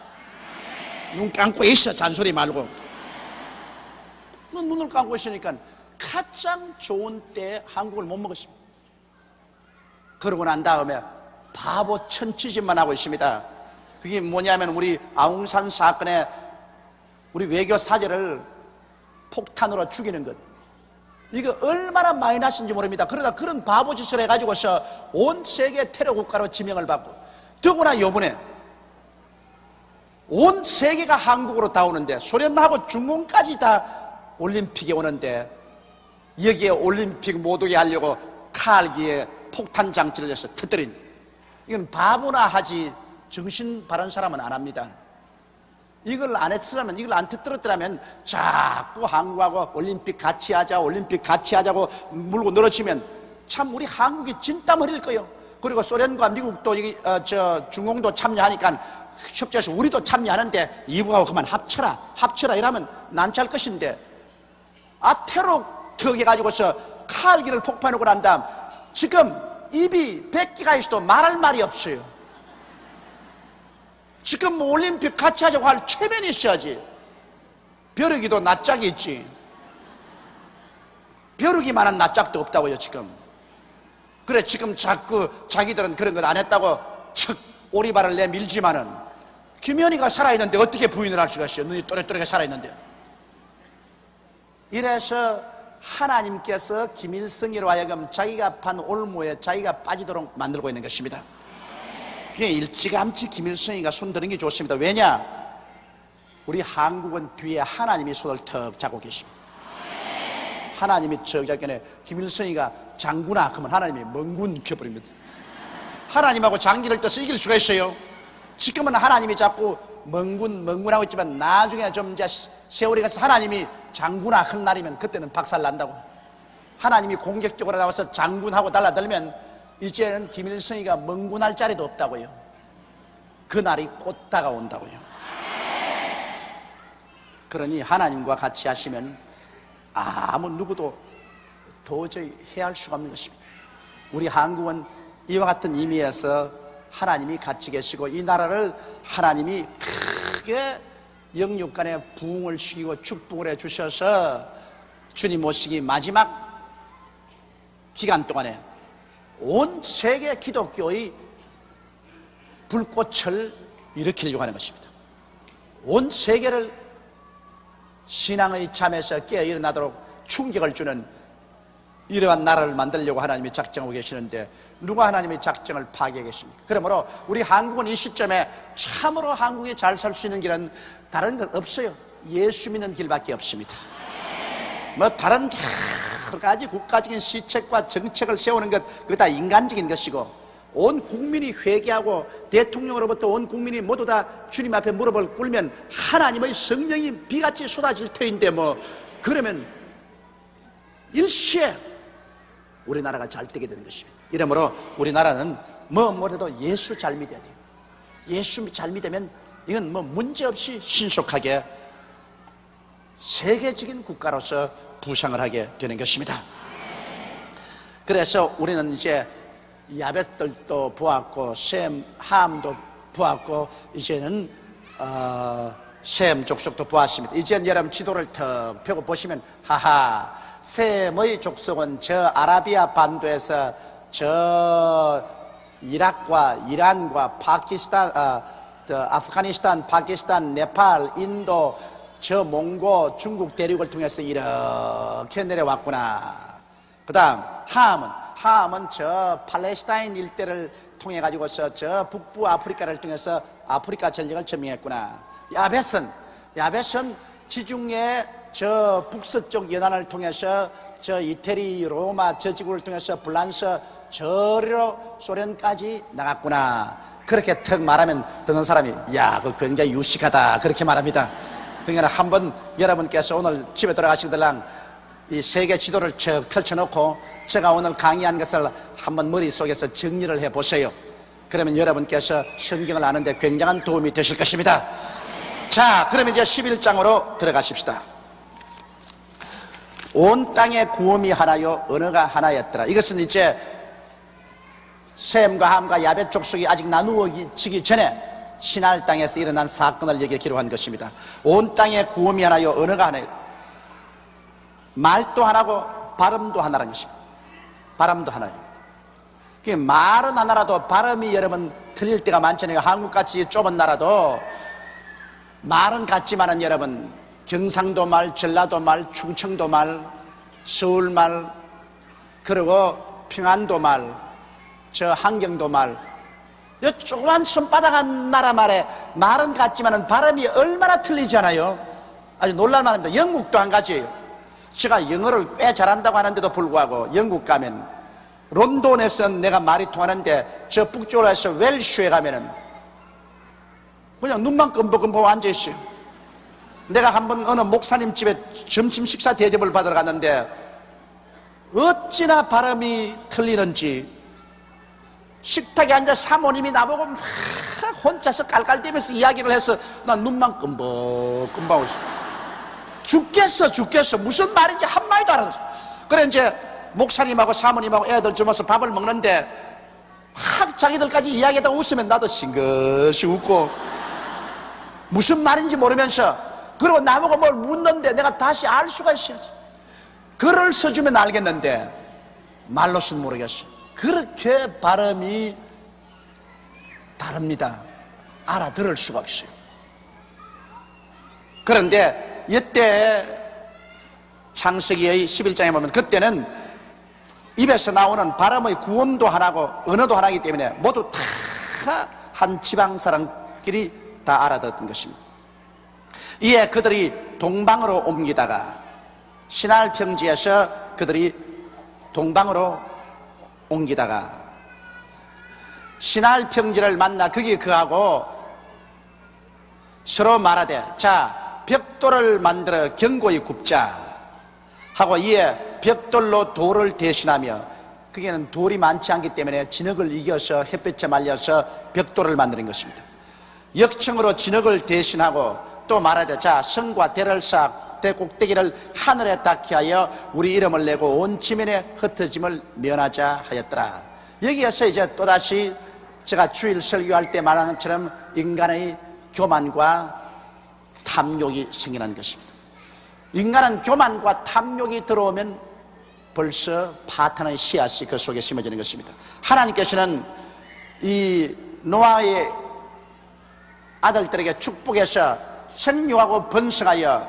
눈 감고 있어, 잔소리 말고. 눈을 감고 있으니까 가장 좋은 때에 한국을 못 먹었습니다. 그러고 난 다음에 바보 천치짓만 하고 있습니다. 그게 뭐냐면 우리 아웅산 사건에 우리 외교 사절을 폭탄으로 죽이는 것, 이거 얼마나 마이너스인지 모릅니다. 그러다 그런 바보 짓을 해가지고서 온 세계 테러 국가로 지명을 받고, 더구나 요번에 온 세계가 한국으로 다 오는데, 소련하고 중공까지 다 올림픽에 오는데 여기에 올림픽 못 오게 하려고 칼기에 폭탄 장치를 해서 터뜨린, 이건 바보나 하지 정신 바른 사람은 안 합니다. 이걸 안 했으면, 이걸 안 터뜨렸더라면 자꾸 한국하고 올림픽 같이 하자, 올림픽 같이 하자고 물고 늘어지면 참 우리 한국이 진땀 흘릴 거예요. 그리고 소련과 미국도 중공도 참여하니까 협조해서 우리도 참여하는데 이북하고 그만 합쳐라 이러면 난처할 것인데, 테러 턱해가지고서 칼기를 폭파해놓고 난 다음 지금 입이 100개가 있어도 말할 말이 없어요. 지금 뭐 올림픽 같이 하자고 할 체면이 있어야지. 벼룩이도 낯짝이 있지. 벼룩이만한 낯짝도 없다고요 지금. 그래 지금 자꾸 자기들은 그런 것 안 했다고 척 오리발을 내밀지만은 김연희가 살아있는데 어떻게 부인을 할 수가 있어요? 눈이 또렷또렷하게 살아있는데. 이래서 하나님께서 김일성이로 하여금 자기가 판 올무에 자기가 빠지도록 만들고 있는 것입니다. 그게 일찌감치 김일성이가 손드는 게 좋습니다. 왜냐? 우리 한국은 뒤에 하나님이 손을 턱 잡고 계십니다. 하나님이 저작견에 김일성이가 장군아 그러면 하나님이 멍군 켜버립니다. 하나님하고 장기를 떠서 이길 수가 있어요? 지금은 하나님이 자꾸 멍군하고 있지만 나중에 좀 이제 세월이 가서 하나님이 장군아 큰 날이면 그때는 박살 난다고. 하나님이 공격적으로 나와서 장군하고 달라들면 이제는 김일성이가 멍군할 자리도 없다고요. 그 날이 곧 다가온다고요. 그러니 하나님과 같이 하시면 아무 누구도 도저히 해할 수가 없는 것입니다. 우리 한국은 이와 같은 의미에서 하나님이 같이 계시고 이 나라를 하나님이 크게 영육간에 부흥을 시키고 축복을 해 주셔서 주님 오시기 마지막 기간 동안에 온 세계 기독교의 불꽃을 일으키려고 하는 것입니다. 온 세계를 신앙의 잠에서 깨어 일어나도록 충격을 주는 이러한 나라를 만들려고 하나님이 작정하고 계시는데 누가 하나님의 작정을 파괴하겠습니까? 그러므로 우리 한국은 이 시점에 참으로 한국이 잘 살 수 있는 길은 다른 것 없어요. 예수 믿는 길밖에 없습니다. 뭐 다른 여러 가지 국가적인 시책과 정책을 세우는 것, 그거 다 인간적인 것이고, 온 국민이 회개하고 대통령으로부터 온 국민이 모두 다 주님 앞에 무릎을 꿇으면 하나님의 성령이 비같이 쏟아질 터인데 뭐 그러면 일시에 우리나라가 잘 되게 되는 것입니다. 이러므로 우리나라는 뭐래도 예수 잘 믿어야 돼요. 예수 잘 믿으면 이건 뭐 문제없이 신속하게 세계적인 국가로서 부상을 하게 되는 것입니다. 그래서 우리는 이제 야벳들도 보았고 함도 보았고 이제는 셈 족속도 보았습니다. 이제는 여러분 지도를 턱 펴고 보시면 하하, 셈의 족속은 저 아라비아 반도에서 저 이락과 이란과 파키스탄, 아프가니스탄, 파키스탄, 네팔, 인도, 저 몽고, 중국 대륙을 통해서 이렇게 내려왔구나. 그 다음 함은 저 팔레스타인 일대를 통해 가지고서 저 북부 아프리카를 통해서 아프리카 전역을 점령했구나. 야벳은 지중해 저 북서쪽 연안을 통해서 저 이태리, 로마, 저 지구를 통해서 불란서, 저리로 소련까지 나갔구나. 그렇게 턱 말하면 듣는 사람이 야, 그 굉장히 유식하다 그렇게 말합니다. 그러니까 한번 여러분께서 오늘 집에 돌아가시더랑 이 세계 지도를 쭉 펼쳐놓고 제가 오늘 강의한 것을 한번 머릿속에서 정리를 해보세요. 그러면 여러분께서 성경을 아는데 굉장한 도움이 되실 것입니다. 자, 그러면 이제 11장으로 들어가십시다. 온 땅의 구음이 하나요 언어가 하나였더라. 이것은 이제 셈과 함과 야벳 족속이 아직 나누어지기 전에 시날 땅에서 일어난 사건을 여기에 기록한 것입니다. 온 땅의 구음이 하나요 언어가 하나요. 말도 하나고 발음도 하나라는 것입니다. 발음도 하나요. 말은 하나라도 발음이 여러분 틀릴 때가 많잖아요. 한국같이 좁은 나라도 말은 같지만은 여러분 경상도 말, 전라도 말, 충청도 말, 서울 말, 그리고 평안도 말, 저 한경도 말, 이 조그만 손바닥한 나라 말에 말은 같지만은 발음이 얼마나 틀리잖아요. 아주 놀랄만합니다. 영국도 한 가지예요. 제가 영어를 꽤 잘한다고 하는데도 불구하고 영국 가면 런던에서 내가 말이 통하는데 저 북쪽에서 웰시에 가면은 그냥 눈만 끔벅끔벅 앉아있어요. 내가 한번 어느 목사님 집에 점심 식사 대접을 받으러 갔는데 어찌나 발음이 틀리는지 식탁에 앉아 사모님이 나보고 막 혼자서 깔깔대면서 이야기를 해서 난 눈만 끔벅끔벅 있어. 죽겠어 무슨 말인지 한마디도 안 알았어. 그래 이제 목사님하고 사모님하고 애들 주면서 밥을 먹는데 막 자기들까지 이야기하다 웃으면 나도 싱긋이 웃고 무슨 말인지 모르면서 그리고 나보고 뭘 묻는데 내가 다시 알 수가 있어야지. 글을 써주면 알겠는데 말로는 모르겠어. 그렇게 발음이 다릅니다. 알아들을 수가 없어요. 그런데 이때 창세기의 11장에 보면 그때는 입에서 나오는 발음의 구음도 하나고 언어도 하나이기 때문에 모두 다 한 지방 사람끼리 다 알아듣던 것입니다. 이에 그들이 동방으로 옮기다가 시날 평지에서 그들이 동방으로 옮기다가 시날 평지를 만나 거기 그하고 서로 말하되 자 벽돌을 만들어 견고히 굽자 하고 이에 벽돌로 돌을 대신하며 거기에는 돌이 많지 않기 때문에 진흙을 이겨서 햇볕에 말려서 벽돌을 만드는 것입니다. 역청으로 진흙을 대신하고 또 말하되 자 성과 대를 쌓아 대 꼭대기를 하늘에 닿게 하여 우리 이름을 내고 온 지면에 흩어짐을 면하자 하였더라. 여기에서 이제 또다시 제가 주일 설교할 때 말하는 것처럼 인간의 교만과 탐욕이 생겨난 것입니다. 인간은 교만과 탐욕이 들어오면 벌써 파탄의 씨앗이 그 속에 심어지는 것입니다. 하나님께서는 이 노아의 아들들에게 축복해서 생육하고 번성하여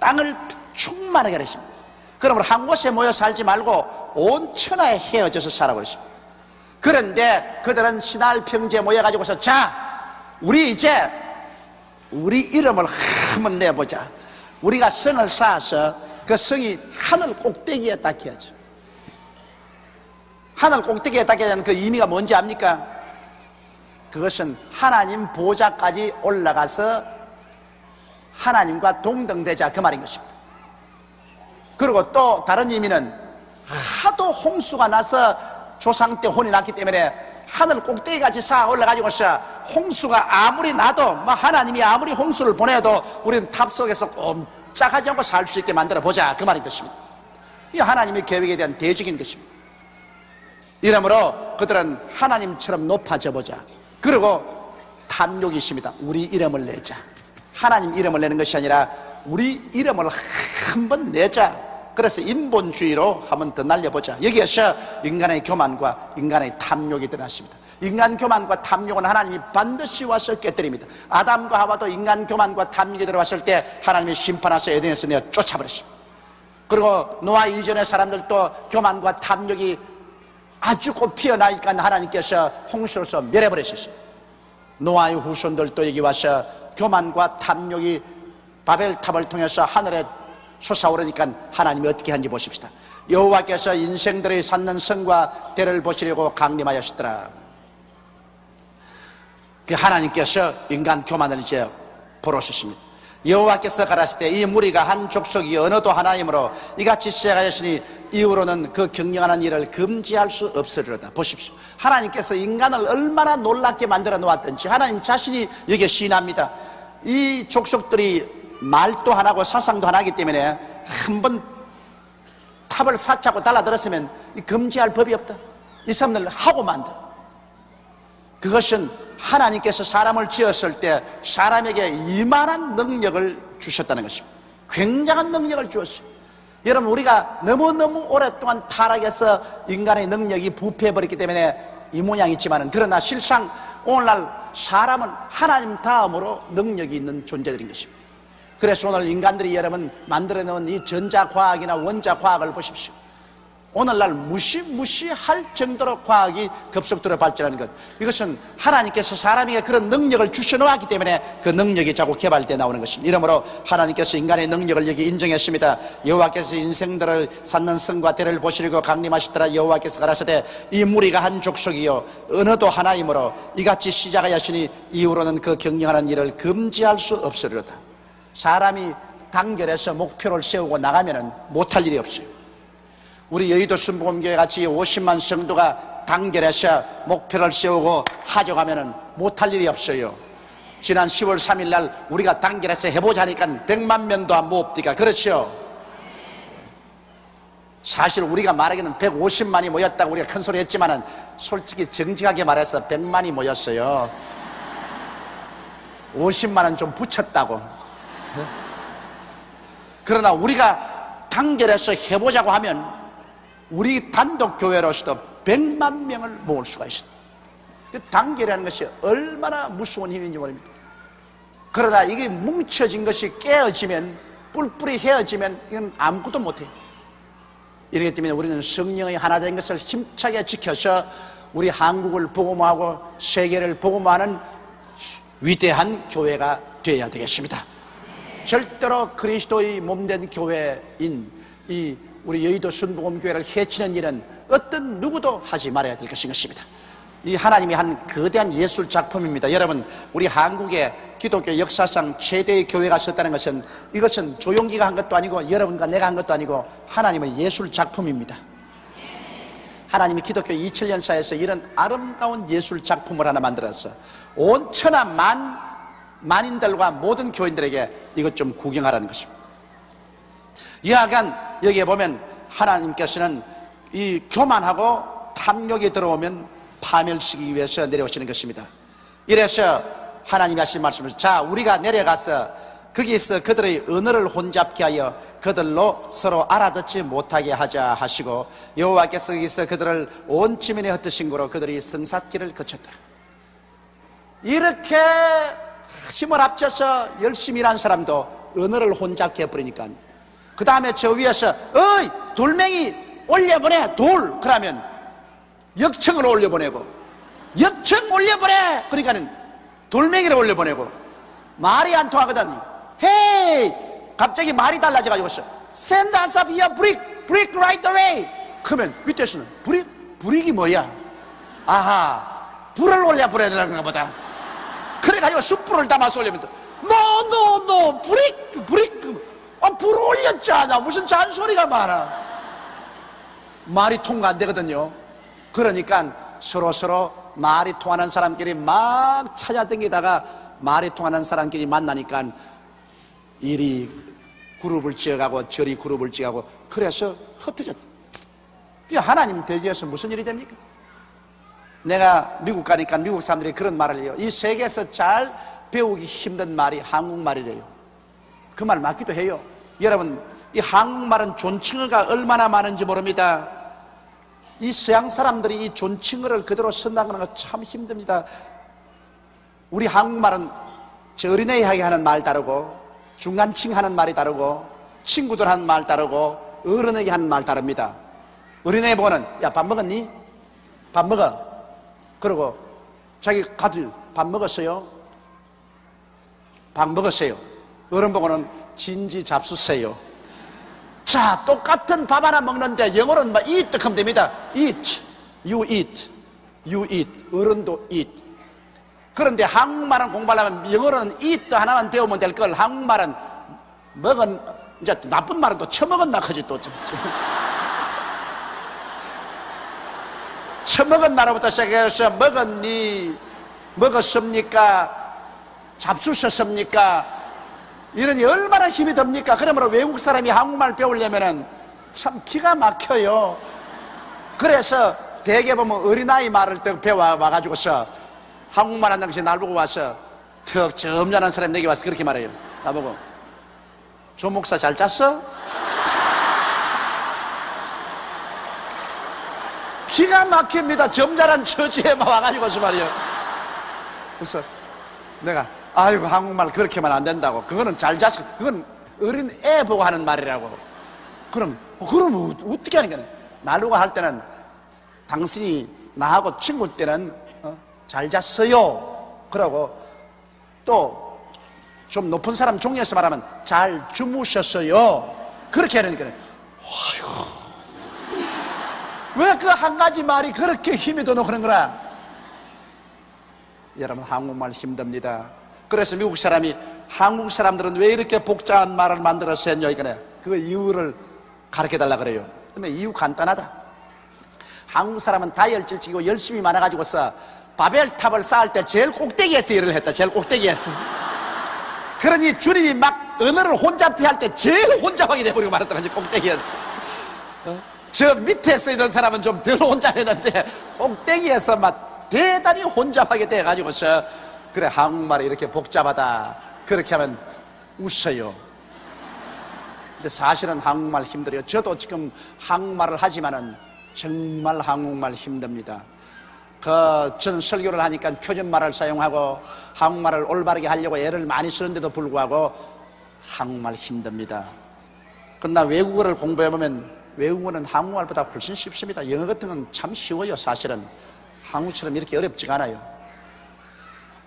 땅을 충만하게 하십니다. 그러므로 한 곳에 모여 살지 말고 온 천하에 헤어져서 살아고 했습니다. 그런데 그들은 시날 평지에 모여가지고서 자 우리 이제 우리 이름을 한번 내보자. 우리가 성을 쌓아서 그 성이 하늘 꼭대기에 닿게 하죠. 하늘 꼭대기에 닿게 하는 그 의미가 뭔지 압니까? 그것은 하나님 보좌까지 올라가서 하나님과 동등되자 그 말인 것입니다. 그리고 또 다른 의미는 하도 홍수가 나서 조상 때 혼이 났기 때문에 하늘 꼭대기까지 쌓아 올라가지고서 홍수가 아무리 나도 하나님이 아무리 홍수를 보내도 우리는 탑 속에서 꼼짝하지 않고 살 수 있게 만들어 보자 그 말인 것입니다. 이 하나님의 계획에 대한 대적인 것입니다. 이러므로 그들은 하나님처럼 높아져 보자. 그리고 탐욕이 있습니다. 우리 이름을 내자. 하나님 이름을 내는 것이 아니라 우리 이름을 한번 내자. 그래서 인본주의로 한번 더 날려보자. 여기에서 인간의 교만과 인간의 탐욕이 드러났습니다. 인간 교만과 탐욕은 하나님이 반드시 와서 깨뜨립니다. 아담과 하와도 인간 교만과 탐욕이 들어왔을 때 하나님이 심판하셔 에덴에서 내어 쫓아버렸습니다. 그리고 노아 이전의 사람들도 교만과 탐욕이 아주 곧 피어나니까 하나님께서 홍수로서 멸해버리셨습니다. 노아의 후손들도 여기 와서 교만과 탐욕이 바벨탑을 통해서 하늘에 솟아오르니까 하나님이 어떻게 한지 보십시다. 여호와께서 인생들의 쌓는 성과 대를 보시려고 강림하였더라. 그 하나님께서 인간 교만을 이제 보러셨습니다. 여호와께서 가라사대 이 무리가 한 족속이 언어도 하나이므로 이같이 시작하였으니 이후로는 그 경영하는 일을 금지할 수 없으리로다. 보십시오. 하나님께서 인간을 얼마나 놀랍게 만들어 놓았던지 하나님 자신이 여기에 시인합니다. 이 족속들이 말도 안 하고 사상도 안 하기 때문에 한번 탑을 사차고 달라들었으면 금지할 법이 없다. 이 사람들 하고 만다. 그것은 하나님께서 사람을 지었을 때 사람에게 이만한 능력을 주셨다는 것입니다. 굉장한 능력을 주었어요. 여러분, 우리가 너무너무 오랫동안 타락해서 인간의 능력이 부패해버렸기 때문에 이 모양이지만, 그러나 실상 오늘날 사람은 하나님 다음으로 능력이 있는 존재들인 것입니다. 그래서 오늘 인간들이 여러분 만들어놓은 이 전자과학이나 원자과학을 보십시오. 오늘날 무시할 정도로 과학이 급속도로 발전하는 것, 이것은 하나님께서 사람에게 그런 능력을 주셔놓았기 때문에 그 능력이 자꾸 개발되어 나오는 것입니다. 이러므로 하나님께서 인간의 능력을 여기 인정했습니다. 여호와께서 인생들을 쌓는 성과 대를 보시려고 강림하시더라. 여호와께서 가라사대 이 무리가 한 족속이요 언어도 하나이므로 이같이 시작하였으니 이후로는 그 경영하는 일을 금지할 수 없으리로다. 사람이 단결해서 목표를 세우고 나가면 못할 일이 없어요. 우리 여의도 순복음교회 같이 50만 성도가 단결해서 목표를 세우고 하져가면 못할 일이 없어요. 지난 10월 3일 날 우리가 단결해서 해보자 하니까 100만 명도 안 모읍니까? 그렇죠? 사실 우리가 말하기는 150만이 모였다고 우리가 큰 소리 했지만은 솔직히 정직하게 말해서 100만이 모였어요. 50만은 좀 붙였다고. 그러나 우리가 단결해서 해보자고 하면 우리 단독 교회로서도 100만 명을 모을 수가 있었다. 그 단결이라는 것이 얼마나 무서운 힘인지 모릅니다. 그러다 이게 뭉쳐진 것이 깨어지면, 뿔뿔이 헤어지면 이건 아무것도 못해요. 이렇기 때문에 우리는 성령의 하나 된 것을 힘차게 지켜서 우리 한국을 복음화하고 세계를 복음화하는 위대한 교회가 되어야 되겠습니다. 절대로 그리스도의 몸된 교회인 이 우리 여의도 순복음교회를 해치는 일은 어떤 누구도 하지 말아야 될 것입니다. 이 하나님이 한 거대한 예술 작품입니다. 여러분, 우리 한국의 기독교 역사상 최대의 교회가 섰다는 것은, 이것은 조용기가 한 것도 아니고 여러분과 내가 한 것도 아니고 하나님의 예술 작품입니다. 하나님이 기독교 2000년사에서 이런 아름다운 예술 작품을 하나 만들어서 온 천하 만인들과 모든 교인들에게 이것 좀 구경하라는 것입니다. 여하간 여기에 보면 하나님께서는 이 교만하고 탐욕이 들어오면 파멸시키기 위해서 내려오시는 것입니다. 이래서 하나님이 하신 말씀은, 자, 우리가 내려가서 거기서 그들의 언어를 혼잡케 하여 그들로 서로 알아듣지 못하게 하자 하시고, 여호와께서 거기서 그들을 온 지면에 흩으신 거로 그들이 성삿길을 거쳤다. 이렇게 힘을 합쳐서 열심히 일한 사람도 언어를 혼잡케 해버리니까, 그 다음에 저 위에서 어이 돌멩이 올려보내 돌, 그러면 역청을 올려보내고, 역청 올려보내 그러니까는 돌멩이를 올려보내고, 말이 안 통하거든. 헤이, 갑자기 말이 달라져가지고 send us up here brick right away. 그러면 밑에서는 브릭이 뭐야? 아하, 불을 올려보내야 되는가 보다. 그래가지고 숯불을 담아서 올리면 no 브릭 불을 올렸잖아. 무슨 잔소리가 많아. 말이 통과 안 되거든요. 그러니까 서로 말이 통하는 사람끼리 막 찾아다니다가 말이 통하는 사람끼리 만나니까 이리 그룹을 지어가고 저리 그룹을 지어가고, 그래서 흩어졌다. 하나님 대지에서 무슨 일이 됩니까? 내가 미국 가니까 미국 사람들이 그런 말을 해요. 이 세계에서 잘 배우기 힘든 말이 한국말이래요. 그 말 맞기도 해요. 여러분, 이 한국말은 존칭어가 얼마나 많은지 모릅니다. 이 서양 사람들이 이 존칭어를 그대로 쓴다는 건 참 힘듭니다. 우리 한국말은 저 어린애에게 하는 말 다르고, 중간층 하는 말이 다르고, 친구들 하는 말 다르고, 어른에게 하는 말 다릅니다. 어린애 보고는 야, 밥 먹었니? 밥 먹어. 그러고 자기 가들 밥 먹었어요? 밥 먹었어요. 어른 보고는 진지 잡수세요. 자, 똑같은 밥 하나 먹는데 영어로는 막 eat 하면 됩니다. eat, you eat, you eat. 어른도 eat. 그런데 한국말은 공부하려면 영어로는 eat 하나만 배우면 될 걸 한국말은 먹은, 이제 나쁜 말은 또 처먹었나 하지 또. 처먹은 나라부터 시작해서 먹었니, 먹었습니까, 잡수셨습니까, 이러니 얼마나 힘이 듭니까? 그러므로 외국 사람이 한국말 배우려면은 참 기가 막혀요. 그래서 대개 보면 어린아이 말을 또 배워와가지고서 한국말 한다는 것이 날 보고 와서 턱 점잖은 사람이 내게 와서 그렇게 말해요. 나보고 조 목사 잘 잤어? 기가 막힙니다. 점잖은 처지에만 와가지고서 말이에요. 그래서 내가 아이고 한국말 그렇게 하면 안 된다고. 그거는 잘 잤어. 그건 어린 애 보고 하는 말이라고. 그럼 어떻게 하는 거냐. 나누고 할 때는 당신이 나하고 친구 때는 잘 잤어요. 그러고 또 좀 높은 사람 종류에서 말하면 잘 주무셨어요. 그렇게 하는 거예요. 아이고, 왜 그 한 가지 말이 그렇게 힘이 드노 그런 거라. 여러분 한국말 힘듭니다. 그래서 미국 사람이 한국 사람들은 왜 이렇게 복잡한 말을 만들어서 했냐 이거네. 그 이유를 가르쳐 달라 그래요. 근데 이유 간단하다. 한국 사람은 다혈질적이고 열심히 많아가지고서 바벨탑을 쌓을 때 제일 꼭대기에서 일을 했다. 제일 꼭대기에서. 그러니 주님이 막 언어를 혼잡히 할 때 제일 혼잡하게 돼버리고 말았던 거지. 꼭대기에서. 저 밑에서 있는 사람은 좀 덜 혼잡했는데 꼭대기에서 막 대단히 혼잡하게 돼가지고서 그래 한국말이 이렇게 복잡하다 그렇게 하면 웃어요. 근데 사실은 한국말 힘들어요. 저도 지금 한국말을 하지만은 정말 한국말 힘듭니다. 전 설교를 하니까 표준말을 사용하고 한국말을 올바르게 하려고 애를 많이 쓰는데도 불구하고 한국말 힘듭니다. 그러나 외국어를 공부해보면 외국어는 한국말보다 훨씬 쉽습니다. 영어 같은 건 참 쉬워요. 사실은 한국처럼 이렇게 어렵지가 않아요.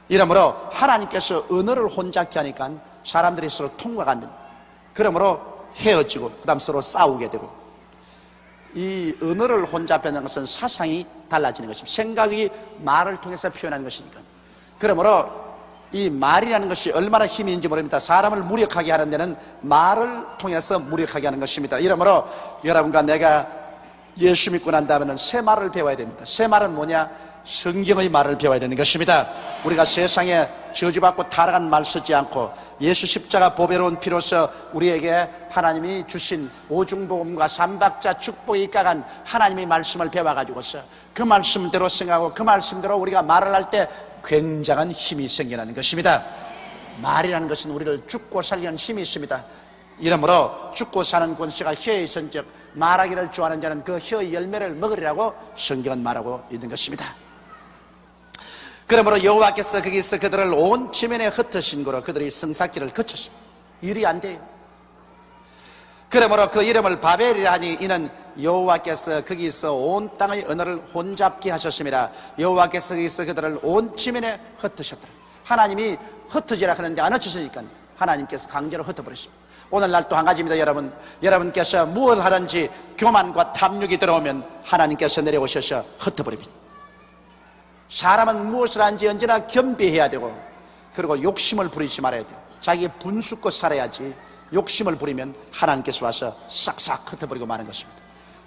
이러므로 하나님께서 언어를 혼잡케 하니까 사람들이 서로 통과가 안 된다. 그러므로 헤어지고 그 다음 서로 싸우게 되고, 이 언어를 혼잡하는 것은 사상이 달라지는 것입니다. 생각이 말을 통해서 표현하는 것이니까. 그러므로 이 말이라는 것이 얼마나 힘이 있는지 모릅니다. 사람을 무력하게 하는 데는 말을 통해서 무력하게 하는 것입니다. 이러므로 여러분과 내가 예수 믿고 난 다음에는 새 말을 배워야 됩니다. 새 말은 뭐냐? 성경의 말을 배워야 되는 것입니다. 우리가 세상에 저주받고 타락한 말 쓰지 않고 예수 십자가 보배로운 피로서 우리에게 하나님이 주신 오중복음과 삼박자 축복이 입각한 하나님의 말씀을 배워가지고서 그 말씀대로 생각하고 그 말씀대로 우리가 말을 할 때 굉장한 힘이 생겨나는 것입니다. 말이라는 것은 우리를 죽고 살리는 힘이 있습니다. 이러므로 죽고 사는 권세가 혀에 있은즉 말하기를 좋아하는 자는 그 혀의 열매를 먹으리라고 성경은 말하고 있는 것입니다. 그러므로 여호와께서 거기서 그들을 온 지면에 흩으신 거로 그들이 성사길을 거쳤습니다. 일이 안 돼요. 그러므로 그 이름을 바벨이라 하니 이는 여호와께서 거기서 온 땅의 언어를 혼잡게 하셨습니다. 여호와께서 거기서 그들을 온 지면에 흩으셨더라. 하나님이 흩어지라 하는데 안 흩어지니까 하나님께서 강제로 흩어버렸습니다. 오늘날 또 한 가지입니다. 여러분께서 무엇을 하든지 교만과 탐욕이 들어오면 하나님께서 내려오셔서 흩어버립니다. 사람은 무엇을 하는지 언제나 겸비해야 되고, 그리고 욕심을 부리지 말아야 돼요. 자기 분수껏 살아야지 욕심을 부리면 하나님께서 와서 싹싹 흩어버리고 마는 것입니다.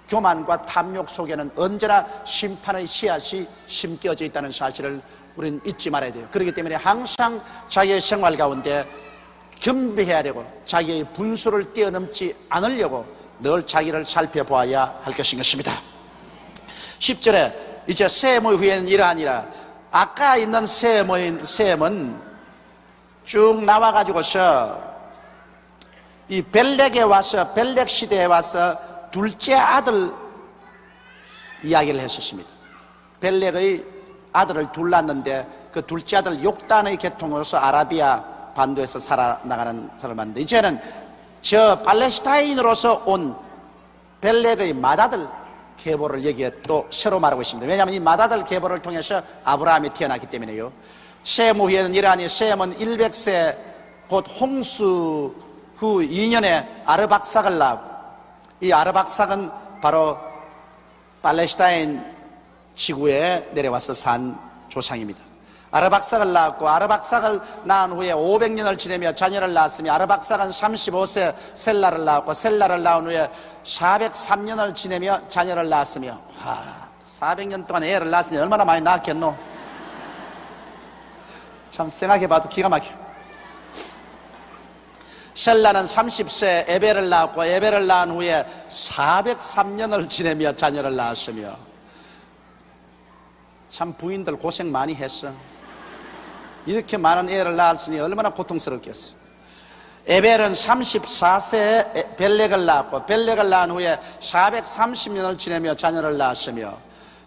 교만과 탐욕 속에는 언제나 심판의 씨앗이 심겨져 있다는 사실을 우리는 잊지 말아야 돼요. 그렇기 때문에 항상 자기의 생활 가운데 겸비해야 되고 자기의 분수를 뛰어넘지 않으려고 늘 자기를 살펴보아야 할 것인 것입니다. 10절에 이제 셈의 후에는 이러하니라. 아까 있는 셈은 쭉 나와가지고서 이 벨렉에 와서, 벨렉 시대에 와서 둘째 아들 이야기를 했었습니다. 벨렉의 아들을 둘 낳았는데 그 둘째 아들 욕단의 계통으로서 아라비아 반도에서 살아나가는 사람을 봤는데, 이제는 저 팔레스타인으로서 온 벨렉의 맏아들 계보를 여기에 또 새로 말하고 있습니다. 왜냐하면 이 맏아들 계보를 통해서 아브라함이 태어났기 때문에요. 셈 후에는 이러하니 셈은 100세 곧 홍수 후 2년에 아르박삭을 낳았고 이 아르박삭은 바로 팔레스타인 지구에 내려와서 산 조상입니다. 아르박삭을 낳았고, 아르박삭을 낳은 후에 500년을 지내며 자녀를 낳았으며, 아르박삭은 35세 셀라를 낳았고, 셀라를 낳은 후에 403년을 지내며 자녀를 낳았으며, 400년 동안 애를 낳았으니 얼마나 많이 낳았겠노? 참 생각해봐도 기가 막혀. 셀라는 30세 에벨을 낳았고, 에벨을 낳은 후에 403년을 지내며 자녀를 낳았으며, 참 부인들 고생 많이 했어. 이렇게 많은 애를 낳았으니 얼마나 고통스럽겠어. 에벨은 34세에 벨렉을 낳았고, 벨렉을 낳은 후에 430년을 지내며 자녀를 낳았으며,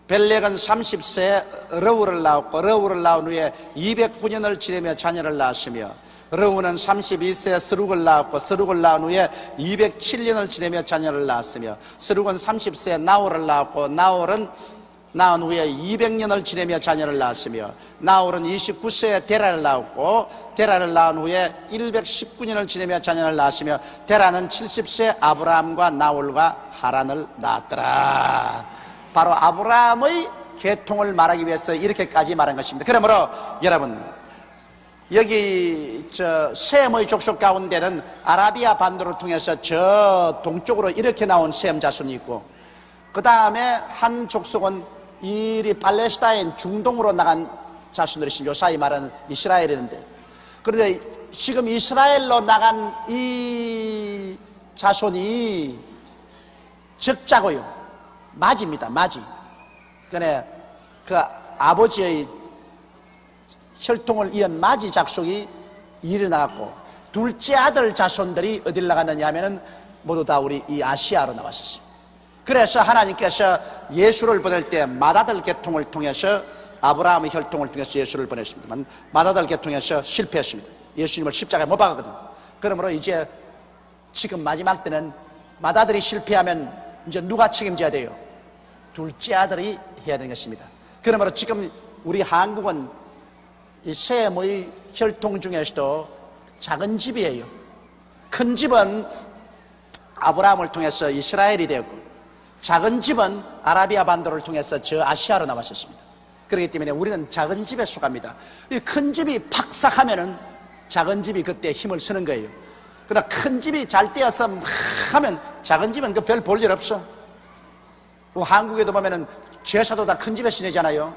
벨렉은 30세에 러우를 낳았고, 러우를 낳은 후에 209년을 지내며 자녀를 낳았으며, 러우는 32세에 스룩을 낳았고, 스룩을 낳은 후에 207년을 지내며 자녀를 낳았으며, 스룩은 30세에 나홀을 낳았고, 나홀은 낳은 후에 200년을 지내며 자녀를 낳았으며, 나홀은 29세에 데라를 낳았고, 데라를 낳은 후에 119년을 지내며 자녀를 낳았으며, 데라는 70세 아브라함과 나홀과 하란을 낳았더라. 바로 아브라함의 계통을 말하기 위해서 이렇게까지 말한 것입니다. 그러므로 여러분, 여기 셈의 족속 가운데는 아라비아 반도를 통해서 저 동쪽으로 이렇게 나온 셈 자손이 있고, 그 다음에 한 족속은 이리 팔레스타인 중동으로 나간 자손들이 요사이 말하는 이스라엘이는데, 그런데 지금 이스라엘로 나간 이 자손이 적자고요. 마지입니다. 마지. 그러니까 그 아버지의 혈통을 이은 마지 작속이 이리 나갔고, 둘째 아들 자손들이 어딜 나갔느냐 하면은 모두 다 우리 이 아시아로 나왔었어요. 그래서 하나님께서 예수를 보낼 때 맏아들 계통을 통해서, 아브라함의 혈통을 통해서 예수를 보냈습니다만 맏아들 계통에서 실패했습니다. 예수님을 십자가에 못 박았거든요. 그러므로 이제 지금 마지막 때는 맏아들이 실패하면 이제 누가 책임져야 돼요? 둘째 아들이 해야 되는 것입니다. 그러므로 지금 우리 한국은 이 셈의 혈통 중에서도 작은 집이에요. 큰 집은 아브라함을 통해서 이스라엘이 되었고, 작은 집은 아라비아 반도를 통해서 저 아시아로 나왔었습니다. 그렇기 때문에 우리는 작은 집에 속합니다. 이 큰 집이 팍삭하면은 작은 집이 그때 힘을 쓰는 거예요. 그러나 큰 집이 잘 떼어서 막 하면 작은 집은 그 별 볼 일 없어. 한국에도 보면은 제사도 다 큰 집에 지내잖아요.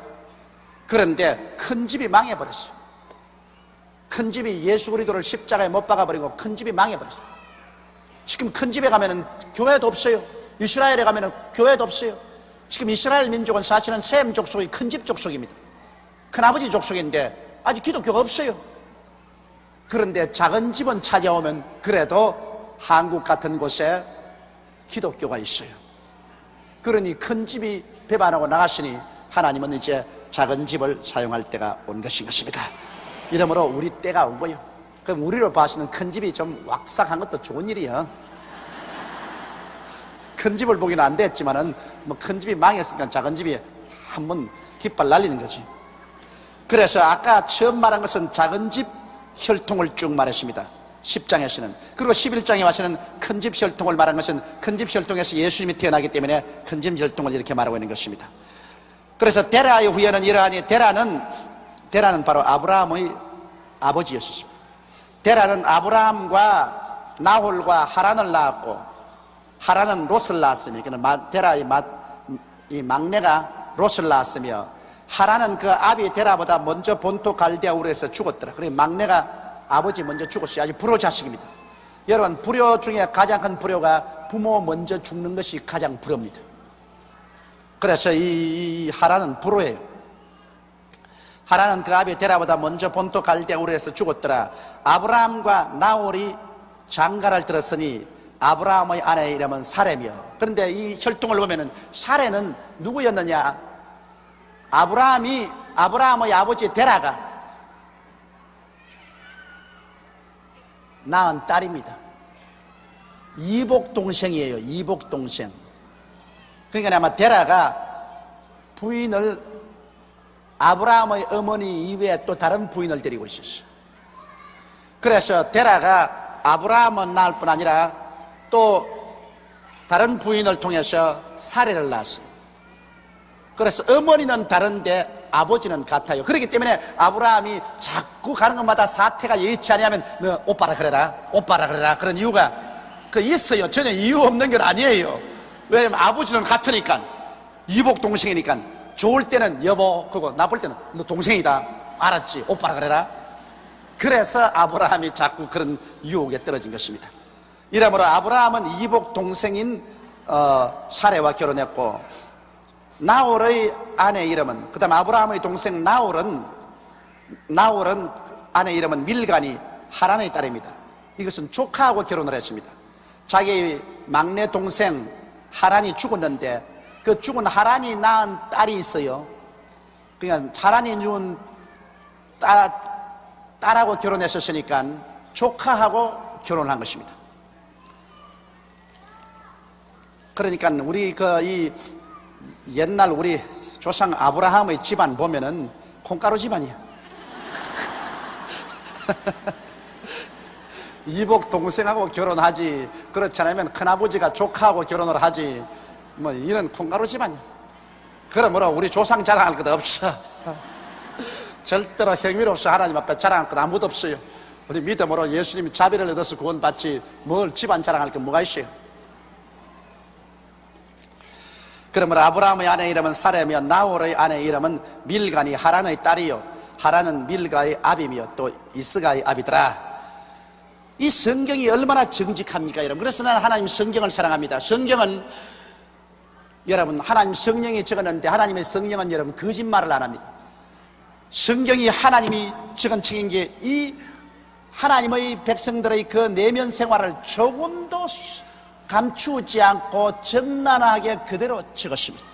그런데 큰 집이 망해버렸어. 큰 집이 예수 그리스도를 십자가에 못 박아버리고 큰 집이 망해버렸어. 지금 큰 집에 가면은 교회도 없어요. 이스라엘에 가면은 교회도 없어요. 지금 이스라엘 민족은 사실은 셈 족속이 큰 집 족속입니다. 큰아버지 족속인데 아직 기독교가 없어요. 그런데 작은 집은 찾아오면 그래도 한국 같은 곳에 기독교가 있어요. 그러니 큰 집이 배반하고 나갔으니 하나님은 이제 작은 집을 사용할 때가 온 것인 것입니다. 이러므로 우리 때가 온 거예요. 그럼 우리로 봐서는 큰 집이 좀 왁삭한 것도 좋은 일이야. 큰 집을 보기는 안 됐지만은 뭐 큰 집이 망했으니까 작은 집이 한번 깃발 날리는 거지. 그래서 아까 처음 말한 것은 작은 집 혈통을 쭉 말했습니다. 10장에서는. 그리고 11장에 와서는 큰 집 혈통을 말한 것은 큰 집 혈통에서 예수님이 태어나기 때문에 큰 집 혈통을 이렇게 말하고 있는 것입니다. 그래서 데라의 후예는 이러하니, 데라는 바로 아브라함의 아버지였습니다. 데라는 아브라함과 나홀과 하란을 낳았고, 하란은 롯을 낳았으니, 데라의 이 막내가 롯을 낳았으며, 하란은 그 아비 데라보다 먼저 본토 갈대아 우르에서 죽었더라. 그래서 막내가 아버지 먼저 죽었어요. 아주 불효 자식입니다. 여러분, 불효 중에 가장 큰 불효가 부모 먼저 죽는 것이 가장 불효입니다. 그래서 이 하란은 불효예요. 하란은 그 아비 데라보다 먼저 본토 갈대아 우르에서 죽었더라. 아브라함과 나홀이 장가를 들었으니 아브라함의 아내의 이름은 사레며. 그런데 이 혈통을 보면은 사레는 누구였느냐? 아브라함의 아버지 데라가 낳은 딸입니다. 이복 동생이에요. 이복 동생. 그러니까 아마 데라가 부인을, 아브라함의 어머니 이외에 또 다른 부인을 데리고 있었어요. 그래서 데라가 아브라함은 낳을 뿐 아니라 또 다른 부인을 통해서 사례를 낳았어요. 그래서 어머니는 다른데 아버지는 같아요. 그렇기 때문에 아브라함이 자꾸 가는 것마다 사태가 여의치 않으면 너 오빠라 그래라, 오빠라 그래라, 그런 이유가 있어요. 전혀 이유 없는 건 아니에요. 왜냐면 아버지는 같으니까, 이복 동생이니까. 좋을 때는 여보 그거, 나쁠 때는 너 동생이다, 알았지, 오빠라 그래라. 그래서 아브라함이 자꾸 그런 유혹에 떨어진 것입니다. 이러므로 아브라함은 이복 동생인 사레와 결혼했고, 나홀의 아내 이름은, 그 다음 아브라함의 동생 나홀은 아내 이름은 밀간이 하란의 딸입니다. 이것은 조카하고 결혼을 했습니다. 자기 막내 동생 하란이 죽었는데 그 죽은 하란이 낳은 딸이 있어요. 그러니까 하란이 낳은 딸하고 결혼했었으니까 조카하고 결혼한 것입니다. 그러니까 우리 옛날 우리 조상 아브라함의 집안 보면은 콩가루 집안이야. 이복 동생하고 결혼하지, 그렇지 않으면 큰아버지가 조카하고 결혼을 하지, 뭐 이런 콩가루 집안이야. 그러므로 우리 조상 자랑할 것 없어. 절대로 행위로서 하나님 앞에 자랑할 것 아무도 없어요. 우리 믿음으로 예수님이 자비를 얻어서 구원받지 뭘 집안 자랑할 게 뭐가 있어요. 그러므로 아브라함의 아내 이름은 사레며 나홀의 아내 이름은 밀간이 하란의 딸이요, 하란은 밀가의 아비며 또 이스가의 아비더라. 이 성경이 얼마나 정직합니까, 여러분? 그래서 나는 하나님 성경을 사랑합니다. 성경은 여러분, 하나님 성령이 적었는데 하나님의 성령은 여러분 거짓말을 안 합니다. 성경이 하나님이 적은 책인 게 이 하나님의 백성들의 그 내면 생활을 조금도 감추지 않고 적나라하게 그대로 적었습니다.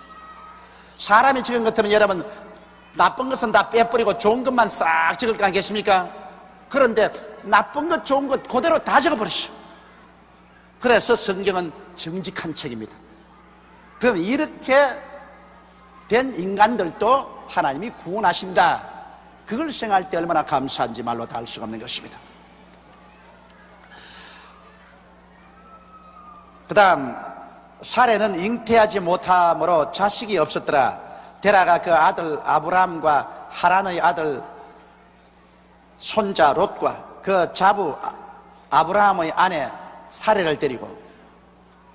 사람이 적은 것 같으면 여러분 나쁜 것은 다 빼버리고 좋은 것만 싹 적을 거 아니겠습니까? 그런데 나쁜 것 좋은 것 그대로 다 적어버렸어요. 그래서 성경은 정직한 책입니다. 그럼 이렇게 된 인간들도 하나님이 구원하신다, 그걸 생각할 때 얼마나 감사한지 말로 다 할 수가 없는 것입니다. 그 다음 사레는 잉태하지 못함으로 자식이 없었더라. 데라가 그 아들 아브람과 하란의 아들 손자 롯과 그 자부 아브라함의 아내 사레를 데리고,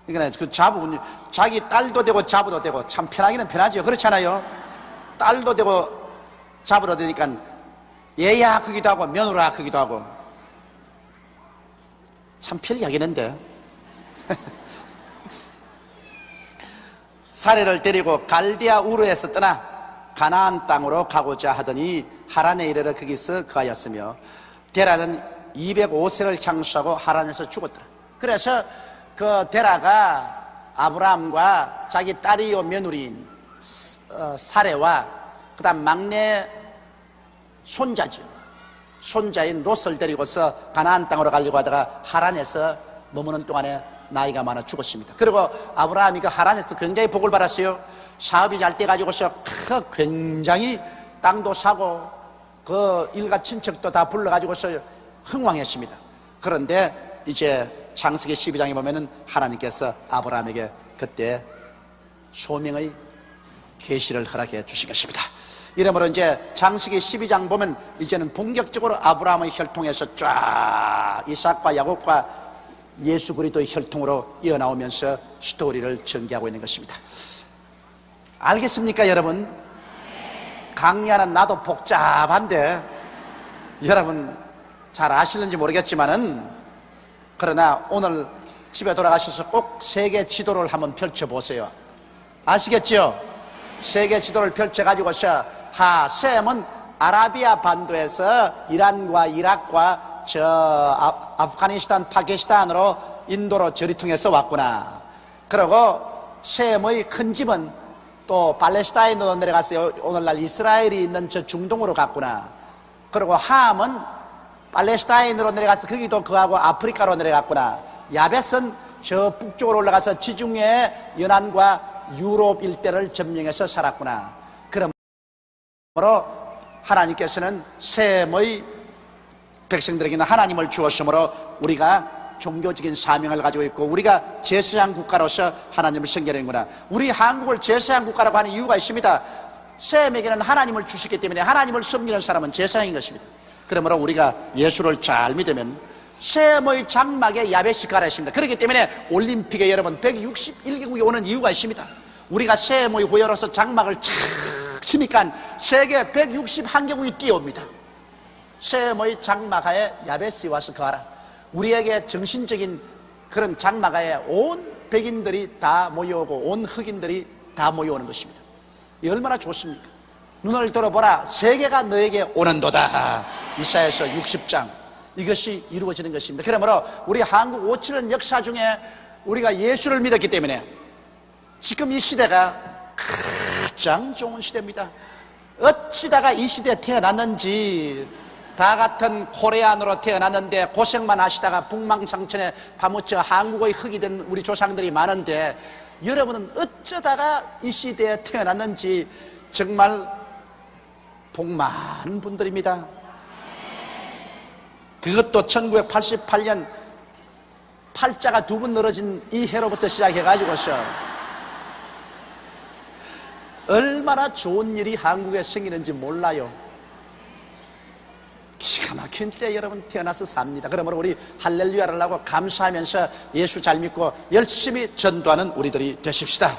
그러니까 그 자부, 자기 딸도 되고 자부도 되고, 참 편하기는 편하죠. 그렇잖아요. 딸도 되고 자부도 되니까 얘야 크기도 하고 며느라 크기도 하고 참 편리하겠는데. 사레를 데리고 갈대아 우르에서 떠나 가나안 땅으로 가고자 하더니 하란에 이르러 거기서 거하였으며, 데라는 205세를 향수하고 하란에서 죽었더라. 그래서 그 데라가 아브라함과 자기 딸이요 며느리인 사레와 그 다음 막내 손자죠, 손자인 롯을 데리고서 가나안 땅으로 가려고 하다가 하란에서 머무는 동안에 나이가 많아 죽었습니다. 그리고 아브라함이 그 하란에서 굉장히 복을 받았어요. 사업이 잘 돼가지고서 굉장히 땅도 사고 그 일가 친척도 다 불러가지고서 흥왕했습니다. 그런데 이제 창세기 12장에 보면은 하나님께서 아브라함에게 그때 소명의 계시를 허락해 주신 것입니다. 이러므로 이제 창세기 12장 보면 이제는 본격적으로 아브라함의 혈통에서 쫙 이삭과 야곱과 예수 그리스도의 혈통으로 이어나오면서 스토리를 전개하고 있는 것입니다. 알겠습니까, 여러분? 강야는 나도 복잡한데 여러분 잘 아시는지 모르겠지만은, 그러나 오늘 집에 돌아가셔서 꼭 세계 지도를 한번 펼쳐보세요. 아시겠죠? 세계 지도를 펼쳐가지고서 셈은 아라비아 반도에서 이란과 이락과 아프가니스탄, 파키스탄으로 인도로 저리 통해서 왔구나. 그리고 셈의 큰 집은 또 팔레스타인으로 내려갔어요. 오늘날 이스라엘이 있는 저 중동으로 갔구나. 그리고 함은 팔레스타인으로 내려가서 거기도 그하고 아프리카로 내려갔구나. 야벳은 저 북쪽으로 올라가서 지중해 연안과 유럽 일대를 점령해서 살았구나. 그러므로 하나님께서는 셈의 백성들에게는 하나님을 주었으므로 우리가 종교적인 사명을 가지고 있고 우리가 제사장 국가로서 하나님을 섬기는구나. 우리 한국을 제사장 국가라고 하는 이유가 있습니다. 셈에게는 하나님을 주셨기 때문에 하나님을 섬기는 사람은 제사장인 것입니다. 그러므로 우리가 예수를 잘 믿으면 셈의 장막에 야벳이 가라 했습니다. 그렇기 때문에 올림픽에 여러분 161개국이 오는 이유가 있습니다. 우리가 셈의 후예로서 장막을 착 치니까 세계 161개국이 뛰어옵니다. 셈의 장막하에 야벳이 와서 가라. 우리에게 정신적인 그런 장막하에 온 백인들이 다 모여오고 온 흑인들이 다 모여오는 것입니다. 이 얼마나 좋습니까? 눈을 들어보라, 세계가 너에게 오는도다. 이사야서 60장. 이것이 이루어지는 것입니다. 그러므로 우리 한국 5,000년 역사 중에 우리가 예수를 믿었기 때문에 지금 이 시대가 가장 좋은 시대입니다. 어찌다가 이 시대에 태어났는지, 다 같은 코레안으로 태어났는데 고생만 하시다가 북망상천에 파묻혀 한국의 흙이 된 우리 조상들이 많은데, 여러분은 어쩌다가 이 시대에 태어났는지 정말 복 많은 분들입니다. 그것도 1988년 팔자가 2번 늘어진 이 해로부터 시작해가지고서 얼마나 좋은 일이 한국에 생기는지 몰라요. 기가 막힌 때 여러분 태어나서 삽니다. 그러므로 우리 할렐루야를 하고 감사하면서 예수 잘 믿고 열심히 전도하는 우리들이 되십시다.